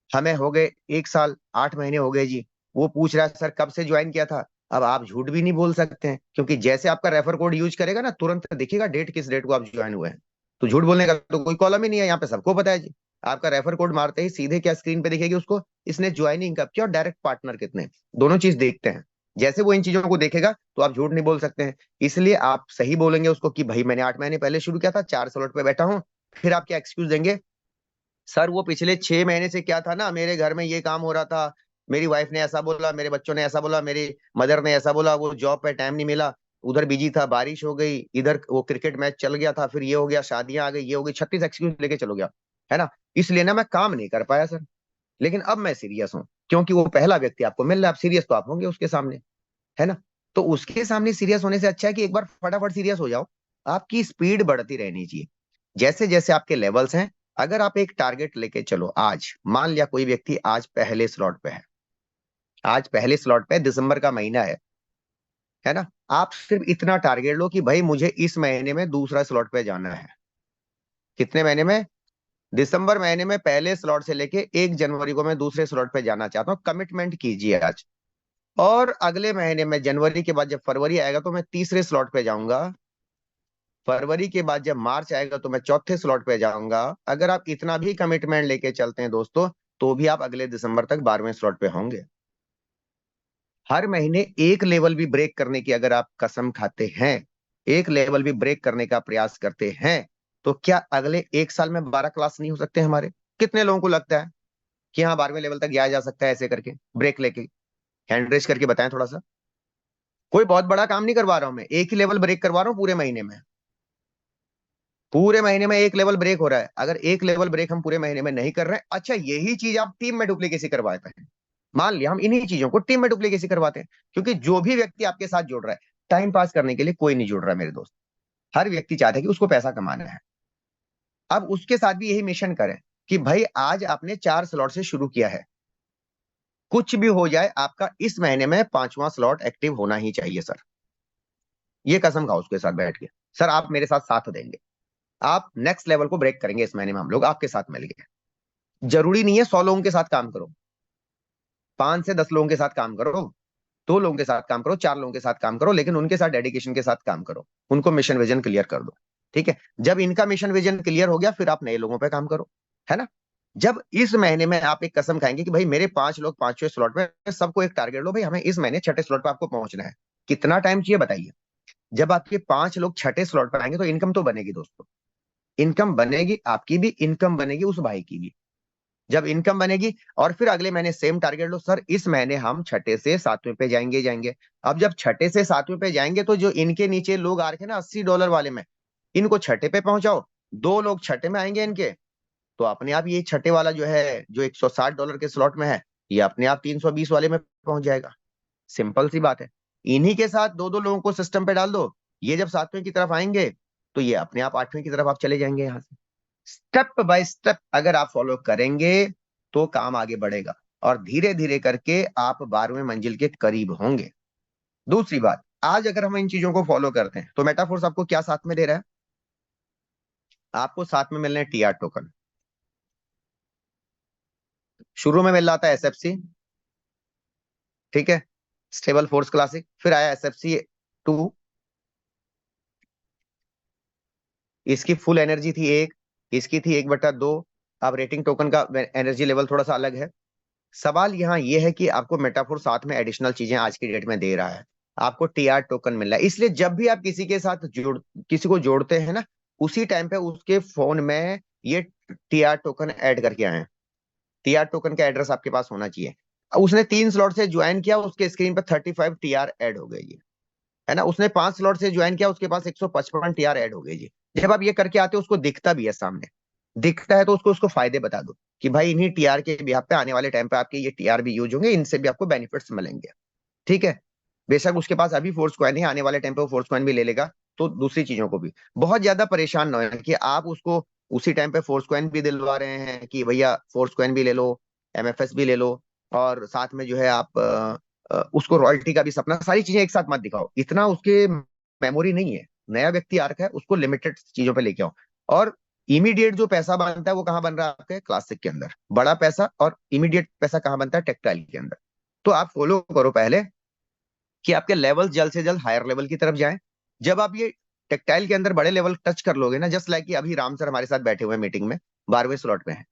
हमें हो गए 1 साल 8 महीने हो गए जी। वो पूछ रहा है सर कब से ज्वाइन किया था। अब आप झूठ भी नहीं बोल सकते हैं, क्योंकि जैसे आपका रेफर कोड यूज करेगा ना, तुरंत दिखेगा डेट, किस डेट को आप ज्वाइन हुए हैं। तो झूठ बोलने का तो कोई कॉलम ही नहीं है यहाँ पे, सबको पता है जी। आपका रेफर कोड मारते ही सीधे क्या स्क्रीन पे दिखेगी उसको, इसने ज्वाइनिंग कब किया और डायरेक्ट पार्टनर कितने, दोनों चीज देखते हैं। जैसे वो इन चीजों को देखेगा, तो आप झूठ नहीं बोल सकते हैं। इसलिए आप सही बोलेंगे उसको कि भाई मैंने 8 महीने पहले शुरू किया था, 4 स्लॉट पे बैठा हूँ। फिर आप क्या एक्सक्यूज देंगे, सर वो पिछले 6 महीने से क्या था ना, मेरे घर में ये काम हो रहा था, मेरी वाइफ ने ऐसा बोला, मेरे बच्चों ने ऐसा बोला, मेरी मदर ने ऐसा बोला, वो जॉब पे टाइम नहीं मिला, उधर बिजी था, बारिश हो गई, इधर वो क्रिकेट मैच चल गया था, फिर ये हो गया, शादियां आ गई, ये हो गई, 36 एक्सक्यूज लेके चलो गया, है ना। इसलिए ना मैं काम नहीं कर पाया सर। लेकिन अब मैं सीरियस हूँ, क्योंकि वो पहला व्यक्ति आपको मिल रहा है, आप सीरियस तो आप होंगे उसके सामने, है ना। तो उसके सामने सीरियस होने से अच्छा है कि एक बार फटाफट सीरियस हो जाओ। आपकी स्पीड बढ़ती रहनी चाहिए, जैसे जैसे आपके लेवल्स हैं। अगर आप एक टारगेट लेके चलो, आज मान लिया कोई व्यक्ति आज पहले स्लॉट पे है, आज पहले स्लॉट पे, दिसंबर का महीना है ना। आप सिर्फ इतना टारगेट लो कि भाई मुझे इस महीने में दूसरा स्लॉट पे जाना है। कितने महीने में? दिसंबर महीने में पहले स्लॉट से लेके 1 जनवरी को मैं दूसरे स्लॉट पे जाना चाहता हूँ, कमिटमेंट कीजिए आज। और अगले महीने में जनवरी के बाद जब फरवरी आएगा, तो मैं तीसरे स्लॉट पे जाऊंगा। फरवरी के बाद जब मार्च आएगा, तो मैं चौथे स्लॉट पे जाऊंगा। अगर आप इतना भी कमिटमेंट लेके चलते हैं दोस्तों, तो भी आप अगले दिसंबर तक 12वें स्लॉट पे होंगे। हर महीने एक लेवल भी ब्रेक करने की अगर आप कसम खाते हैं, एक लेवल भी ब्रेक करने का प्रयास करते हैं, तो क्या अगले 1 साल में 12 क्लास नहीं हो सकते हमारे? कितने लोगों को लगता है कि हाँ 12वें लेवल तक जाया जा सकता है ऐसे करके, ब्रेक लेके? हैंड रेस करके बताएं थोड़ा सा। कोई बहुत बड़ा काम नहीं करवा रहा हूं मैं, एक ही लेवल ब्रेक करवा रहा हूं पूरे महीने में। पूरे महीने में एक लेवल ब्रेक हो रहा है। अगर एक लेवल ब्रेक हम पूरे महीने में नहीं कर रहे हैं, अच्छा यही चीज आप टीम में डुप्लीकेसी करवाते हैं, मान लिया हम इन्हीं चीजों को टीम में डुप्लीकेसी करवाते हैं, क्योंकि जो भी व्यक्ति आपके साथ जुड़ रहा है, टाइम पास करने के लिए कोई नहीं जुड़ रहा है मेरे दोस्त। हर व्यक्ति चाहता है कि उसको पैसा कमाना है। अब उसके साथ भी यही मिशन करें कि भाई आज आपने 4 स्लॉट से शुरू किया है, कुछ भी हो जाए आपका इस महीने में 5वां स्लॉट एक्टिव होना ही चाहिए सर। ये कसम खाओ उसके साथ बैठ के, सर आप मेरे साथ साथ देंगे। आप नेक्स्ट लेवल को ब्रेक करेंगे इस महीने में, हम लोग आपके साथ मिल गए। जरूरी नहीं है 100 लोगों के साथ काम करो, 5 से 10 लोगों के साथ काम करो, 2 लोगों के साथ काम करो, 4 लोगों के साथ काम करो, लेकिन उनके साथ डेडिकेशन के साथ काम करो, उनको मिशन विजन क्लियर कर दो। ठीक है, जब इनका मिशन विजन क्लियर हो गया फिर आप नए लोगों पे काम करो, है ना। जब इस महीने में आप एक कसम खाएंगे कि भाई मेरे 5 लोग 5वें स्लॉट में, सबको एक टारगेट लो भाई, हमें इस महीने छठे स्लॉट पे आपको पहुंचना है, कितना टाइम चाहिए बताइए। जब आपके 5 लोग छठे स्लॉट पर आएंगे तो इनकम तो बनेगी दोस्तों, इनकम बनेगी, आपकी भी इनकम बनेगी, उस भाई की भी। जब इनकम बनेगी और फिर अगले महीने सेम टारगेट लो, सर इस महीने हम छठे से सातवें पे जाएंगे जाएंगे। अब जब छठे से सातवें पे जाएंगे तो जो इनके नीचे लोग आ रखे हैं ना $80 वाले में, इनको छठे पे पहुंचाओ, 2 लोग छठे में आएंगे इनके, तो अपने आप ये छठे वाला जो है, जो $160 के स्लॉट में है, ये अपने आप 320 वाले में पहुंच जाएगा। सिंपल सी बात है। इन्हीं के साथ 2-2 लोगों को सिस्टम पे डाल दो, ये जब सातवें की तरफ आएंगे तो ये अपने आप आठवें की तरफ आप चले जाएंगे। यहां से स्टेप बाय स्टेप अगर आप फॉलो करेंगे तो काम आगे बढ़ेगा, और धीरे धीरे करके आप 12वें मंजिल के करीब होंगे। दूसरी बात, आज अगर हम इन चीजों को फॉलो करते हैं तो मेटाफोर्स आपको क्या साथ में दे रहा है, आपको साथ में मिल रहे हैं टीआर टोकन। शुरू में मिल रहा था एसएफसी, ठीक है, स्टेबल फोर्स क्लासिक, फिर आया SFC 2, इसकी फुल एनर्जी थी 1, इसकी थी 1/2। अब रेटिंग टोकन का एनर्जी लेवल थोड़ा सा अलग है। सवाल यहाँ ये है कि आपको मेटाफोर साथ में एडिशनल चीजें आज की डेट में दे रहा है, आपको टीआर टोकन मिल रहा है। इसलिए जब भी आप किसी के साथ किसी को जोड़ते हैं ना, उसी टाइम पे उसके फोन में ये टीआर टोकन ऐड करके आए। टीआर टोकन का एड्रेस आपके पास होना चाहिए। उसने 3 स्लॉट से ज्वाइन किया, उसके स्क्रीन पर 35 टीआर ऐड हो गई जी, है ना। उसने 5 स्लॉट से ज्वाइन किया, उसके पास 155 टीआर ऐड हो गई जी। जब आप ये करके आते हो उसको दिखता भी है सामने, दिखता है तो उसको उसको फायदे बता दो कि भाई इन्हीं टीआर के बिहाफ पे आने वाले टाइम पे आपके ये टीआर भी यूज होंगे, इनसे भी आपको बेनिफिट्स मिलेंगे। ठीक है, बेशक उसके पास अभी फोर्स कॉइन है, आने वाले टाइम पे वो फोर्स कॉइन भी ले लेगा, तो दूसरी चीजों को भी बहुत ज्यादा परेशान ना हो कि आप उसको उसी टाइम पे फोर्स कॉइन भी दिलवा रहे हैं कि भैया फोर्स कॉइन भी ले लो, एमएफएस भी ले लो, और साथ में जो है आप उसको रॉयल्टी का भी सपना, सारी चीजें एक साथ मत दिखाओ, इतना उसके मेमोरी नहीं है। नया व्यक्ति आ रखा है, उसको लिमिटेड चीजों पे लेके आओ। और इमीडिएट जो पैसा बनता है वो कहाँ बन रहा है आपके क्लासिक के अंदर, बड़ा पैसा और इमीडिएट पैसा कहाँ बनता है, टेक्टाइल के अंदर। तो आप फॉलो करो पहले कि आपके लेवल जल्द से जल्द हायर लेवल की तरफ जाएं। जब आप ये टेक्टाइल के अंदर बड़े लेवल टच कर लोगे ना, जस्ट लाइक कि अभी राम सर हमारे साथ बैठे हुए मीटिंग में 12वें स्लॉट पे हैं,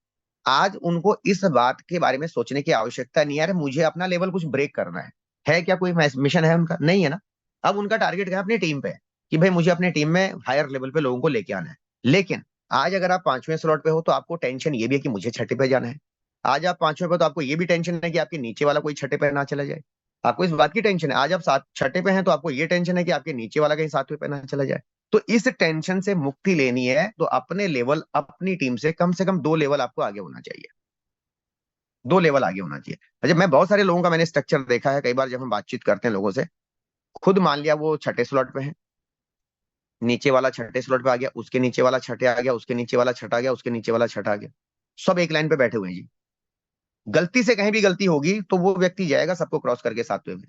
आज उनको इस बात के बारे में सोचने की आवश्यकता नहीं है यार मुझे अपना लेवल कुछ ब्रेक करना है क्या कोई मिशन है उनका, नहीं है ना। अब उनका टारगेट क्या है, अपनी टीम पे है कि भाई मुझे अपने टीम में हायर लेवल पे लोगों को लेके आना है। लेकिन आज अगर आप 5वें स्लॉट पे हो तो आपको टेंशन ये भी है कि मुझे छठे पे जाना है। आज आप 5वें पे तो आपको ये भी टेंशन है कि आपके नीचे वाला कोई छठे पे ना चला जाए, आपको इस बात की टेंशन है। आज आप सात छठे पे हैं तो आपको ये टेंशन है कि आपके नीचे वाला कहीं सातवें पे ना चला जाए। तो इस टेंशन से मुक्ति लेनी है तो अपने लेवल अपनी टीम से कम 2 लेवल आपको आगे होना चाहिए, 2 लेवल आगे होना चाहिए। अच्छा, मैं बहुत सारे लोगों का मैंने स्ट्रक्चर देखा है, कई बार जब हम बातचीत करते हैं लोगों से, खुद मान लिया वो छठे स्लॉट पे है, नीचे वाला छठे स्लॉट पे आ गया, उसके नीचे वाला छठे आ गया, उसके नीचे वाला छठा आ गया, उसके नीचे वाला छठा आ गया, सब एक लाइन पे बैठे हुए हैं जी। गलती से कहीं भी गलती होगी तो वो व्यक्ति जाएगा सबको क्रॉस करके सातवें में।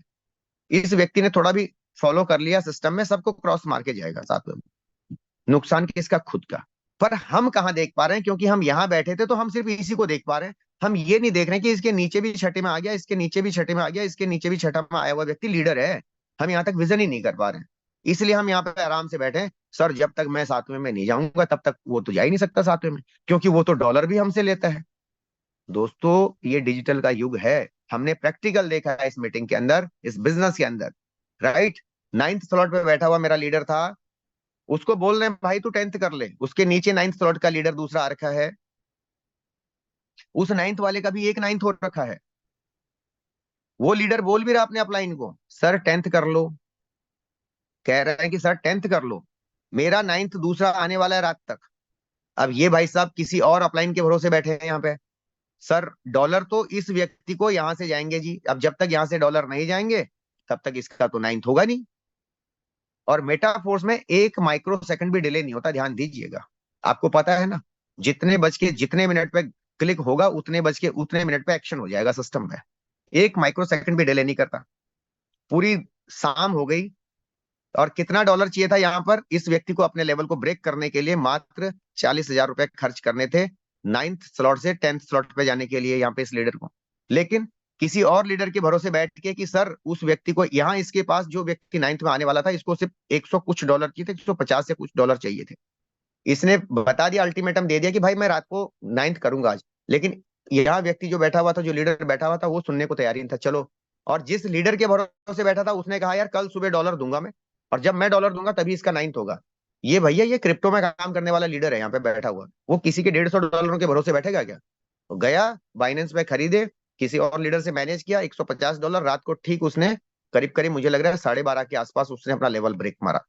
इस व्यक्ति ने थोड़ा भी फॉलो कर लिया सिस्टम में, सबको क्रॉस मार के जाएगा सातवें में। नुकसान किसका, खुद का। पर हम कहाँ देख पा रहे हैं, क्योंकि हम यहां बैठे थे तो हम सिर्फ इसी को देख पा रहे हैं। हम ये नहीं देख रहे कि इसके नीचे भी छठे में आ गया, इसके नीचे भी छठे में आ गया, इसके नीचे भी छठा में आया हुआ व्यक्ति लीडर है। हम यहाँ तक विजन ही नहीं कर पा रहे हैं। इसलिए हम यहाँ पे आराम से बैठे हैं, सर जब तक मैं सातवें में नहीं जाऊंगा तब तक वो तो जा ही नहीं सकता सातवें में, क्योंकि वो तो डॉलर भी हमसे लेता है। दोस्तों ये डिजिटल का युग है, हमने प्रैक्टिकल देखा है इस मीटिंग के अंदर, इस बिजनेस के अंदर। राइट, 9th स्लॉट पे बैठा हुआ मेरा लीडर था, उसको बोल रहे हैं भाई तू 10th कर ले, उसके नीचे 9th स्लॉट का लीडर दूसरा आ रखा है, उस 9th वाले का भी एक 9th हो रखा है। वो लीडर बोल भी रहा अपने अपलाइन को, सर 10th कर लो, कह रहे हैं कि सर 10th कर लो, मेरा 9th दूसरा आने वाला है रात तक। अब ये भाई साहब किसी और अपलाइन के भरोसे बैठे हैं यहाँ पे। सर डॉलर तो इस व्यक्ति को यहां से जाएंगे जी, अब जब तक यहां से डॉलर नहीं जाएंगे तब तक इसका तो 9th होगा नहीं। और मेटाफोर्स में 1 माइक्रो सेकंड भी डिले नहीं होता, ध्यान दीजिएगा। आपको पता है ना, जितने बज के जितने मिनट पे क्लिक होगा उतने बज के उतने मिनट पे एक्शन हो जाएगा सिस्टम में, 1 माइक्रो सेकंड भी डिले नहीं करता। पूरी शाम हो गई, और कितना डॉलर चाहिए था यहाँ पर इस व्यक्ति को अपने लेवल को ब्रेक करने के लिए? मात्र 40,000 रुपए खर्च करने थे 9th स्लॉट से 10th स्लॉट पे जाने के लिए यहाँ पे इस लीडर को। लेकिन किसी और लीडर के भरोसे बैठ के कि सर उस व्यक्ति को, यहाँ इसके पास जो व्यक्ति 9th में आने वाला था, इसको सिर्फ 100 कुछ डॉलर चाहिए थे, 150 से कुछ डॉलर चाहिए थे। इसने बता दिया, अल्टीमेटम दे दिया कि भाई मैं रात को 9th करूंगा आज। लेकिन यहाँ व्यक्ति जो बैठा हुआ था, जो लीडर बैठा हुआ था, वो सुनने को तैयार ही नहीं था। चलो, और जिस लीडर के भरोसे बैठा था उसने कहा यार कल सुबह डॉलर दूंगा मैं, और जब मैं डॉलर दूंगा तभी इसका 9th होगा। ये भैया ये क्रिप्टो में काम करने वाला लीडर है यहाँ पे बैठा हुआ, वो किसी के 150 डॉलरों के भरोसे बैठेगा क्या? तो गया बाइनेंस में खरीदे, किसी और लीडर से मैनेज किया, 150 डॉलर रात को ठीक उसने करीब करीब मुझे लग रहा है 12:30 के आसपास उसने अपना लेवल ब्रेक मारा।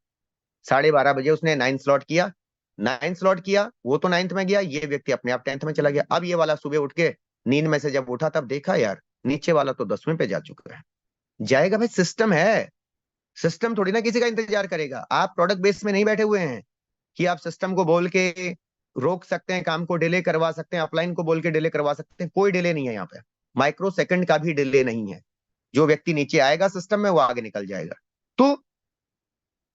12:30 बजे उसने 9th स्लॉट किया। 9th स्लॉट किया, वो तो 9th में गया, ये व्यक्ति अपने आप 10th में चला गया। अब ये वाला सुबह उठ के नींद में से जब उठा तब देखा यार नीचे वाला तो 10वें पे जा चुका है। जाएगा भाई, सिस्टम है। सिस्टम थोड़ी ना किसी का इंतजार करेगा। आप प्रोडक्ट बेस में नहीं बैठे हुए हैं कि आप सिस्टम को बोल के रोक सकते हैं, काम को डिले करवा सकते हैं, अपलाइन को बोल के डिले करवा सकते हैं। कोई डिले नहीं है यहाँ पे, माइक्रो सेकंड का भी डिले नहीं है। जो व्यक्ति नीचे आएगा सिस्टम में वो आगे निकल जाएगा। तो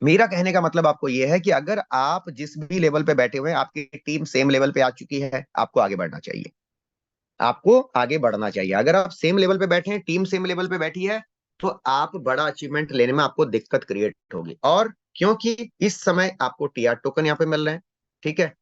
मेरा कहने का मतलब आपको यह है कि अगर आप जिस भी लेवल पे बैठे हुए हैं, आपकी टीम सेम लेवल पे आ चुकी है, आपको आगे बढ़ना चाहिए। आपको आगे बढ़ना चाहिए। अगर आप सेम लेवल पे बैठे हैं, टीम सेम लेवल पे बैठी है, तो आप बड़ा अचीवमेंट लेने में आपको दिक्कत क्रिएट होगी। और क्योंकि इस समय आपको टीआर टोकन यहाँ पे मिल रहे हैं, ठीक है।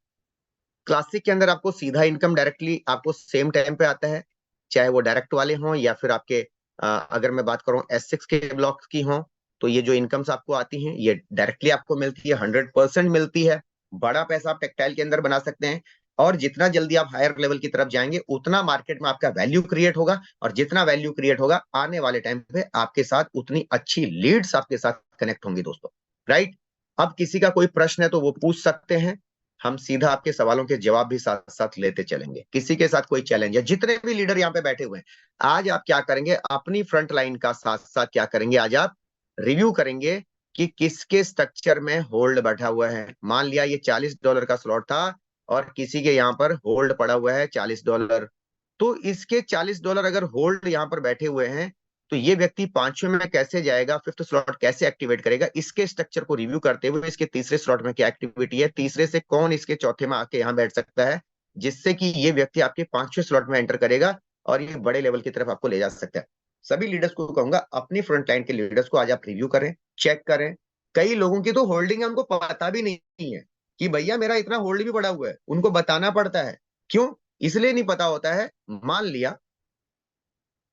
क्लासिक के अंदर आपको सीधा इनकम डायरेक्टली आपको सेम टाइम पे आता है, चाहे वो डायरेक्ट वाले हों या फिर आपके अगर मैं बात करूं S6 के ब्लॉक्स की हों, तो ये जो इनकम्स आपको आती हैं ये डायरेक्टली आपको मिलती है, 100% मिलती है। बड़ा पैसा आप टेक्टाइल के अंदर बना सकते हैं। और जितना जल्दी आप हायर लेवल की तरफ जाएंगे उतना मार्केट में आपका वैल्यू क्रिएट होगा, और जितना वैल्यू क्रिएट होगा आने वाले टाइम पे आपके साथ उतनी अच्छी लीड्स आपके साथ कनेक्ट होंगी दोस्तों। राइट। अब किसी का कोई प्रश्न है तो वो पूछ सकते हैं, हम सीधा आपके सवालों के जवाब भी साथ साथ लेते चलेंगे। किसी के साथ कोई चैलेंज है, जितने भी लीडर यहाँ पे बैठे हुए हैं, आज आप क्या करेंगे, अपनी फ्रंट लाइन का साथ साथ क्या करेंगे, आज आप रिव्यू करेंगे कि किसके स्ट्रक्चर में होल्ड बैठा हुआ है। मान लिया ये $40 का स्लॉट था और किसी के यहाँ पर होल्ड पड़ा हुआ है $40, तो इसके $40 अगर होल्ड यहाँ पर बैठे हुए हैं, तो ये व्यक्ति 5वें में कैसे जाएगा, 5th स्लॉट कैसे एक्टिवेट करेगा, इसके स्ट्रक्चर को रिव्यू करते हुए इसके तीसरे स्लॉट में क्या एक्टिविटी है, तीसरे से कौन इसके चौथे में आके यहाँ बैठ सकता है, जिससे कि ये व्यक्ति आपके 5वें स्लॉट में एंटर करेगा और ये बड़े लेवल की तरफ आपको ले जा सकता है। सभी लीडर्स को कहूंगा, अपनी फ्रंट लाइन के लीडर्स को आज आप रिव्यू करें, चेक करें। कई लोगों की तो होल्डिंग है, उनको पता भी नहीं है कि भैया मेरा इतना होल्ड भी पड़ा हुआ है, उनको बताना पड़ता है। क्यों? इसलिए नहीं पता होता है, मान लिया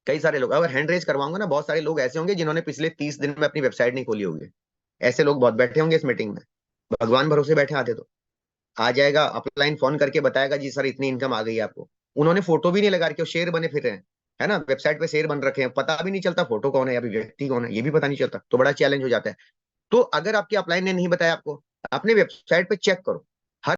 कई सारे लोग, अगर हैंड रेज करवाऊंगा ना, बहुत सारे लोग ऐसे होंगे जिन्होंने पिछले 30 दिन में अपनी वेबसाइट नहीं खोली होगी। ऐसे लोग बहुत बैठे होंगे इस मीटिंग में, भगवान भरोसे बैठे आते तो आ जाएगा, अपलाइन फोन करके बताएगा जी सर इतनी इनकम आ गई है आपको। उन्होंने फोटो भी नहीं लगा रखी, शेयर बने फिर रहे हैं, है ना, वेबसाइट पे शेयर बन रखे हैं, पता भी नहीं चलता फोटो कौन है या व्यक्ति कौन है, ये भी पता नहीं चलता, तो बड़ा चैलेंज हो जाता है। तो अगर आपके अपलाइन ने नहीं बताया आपको, अपने वेबसाइट पे चेक करो, हर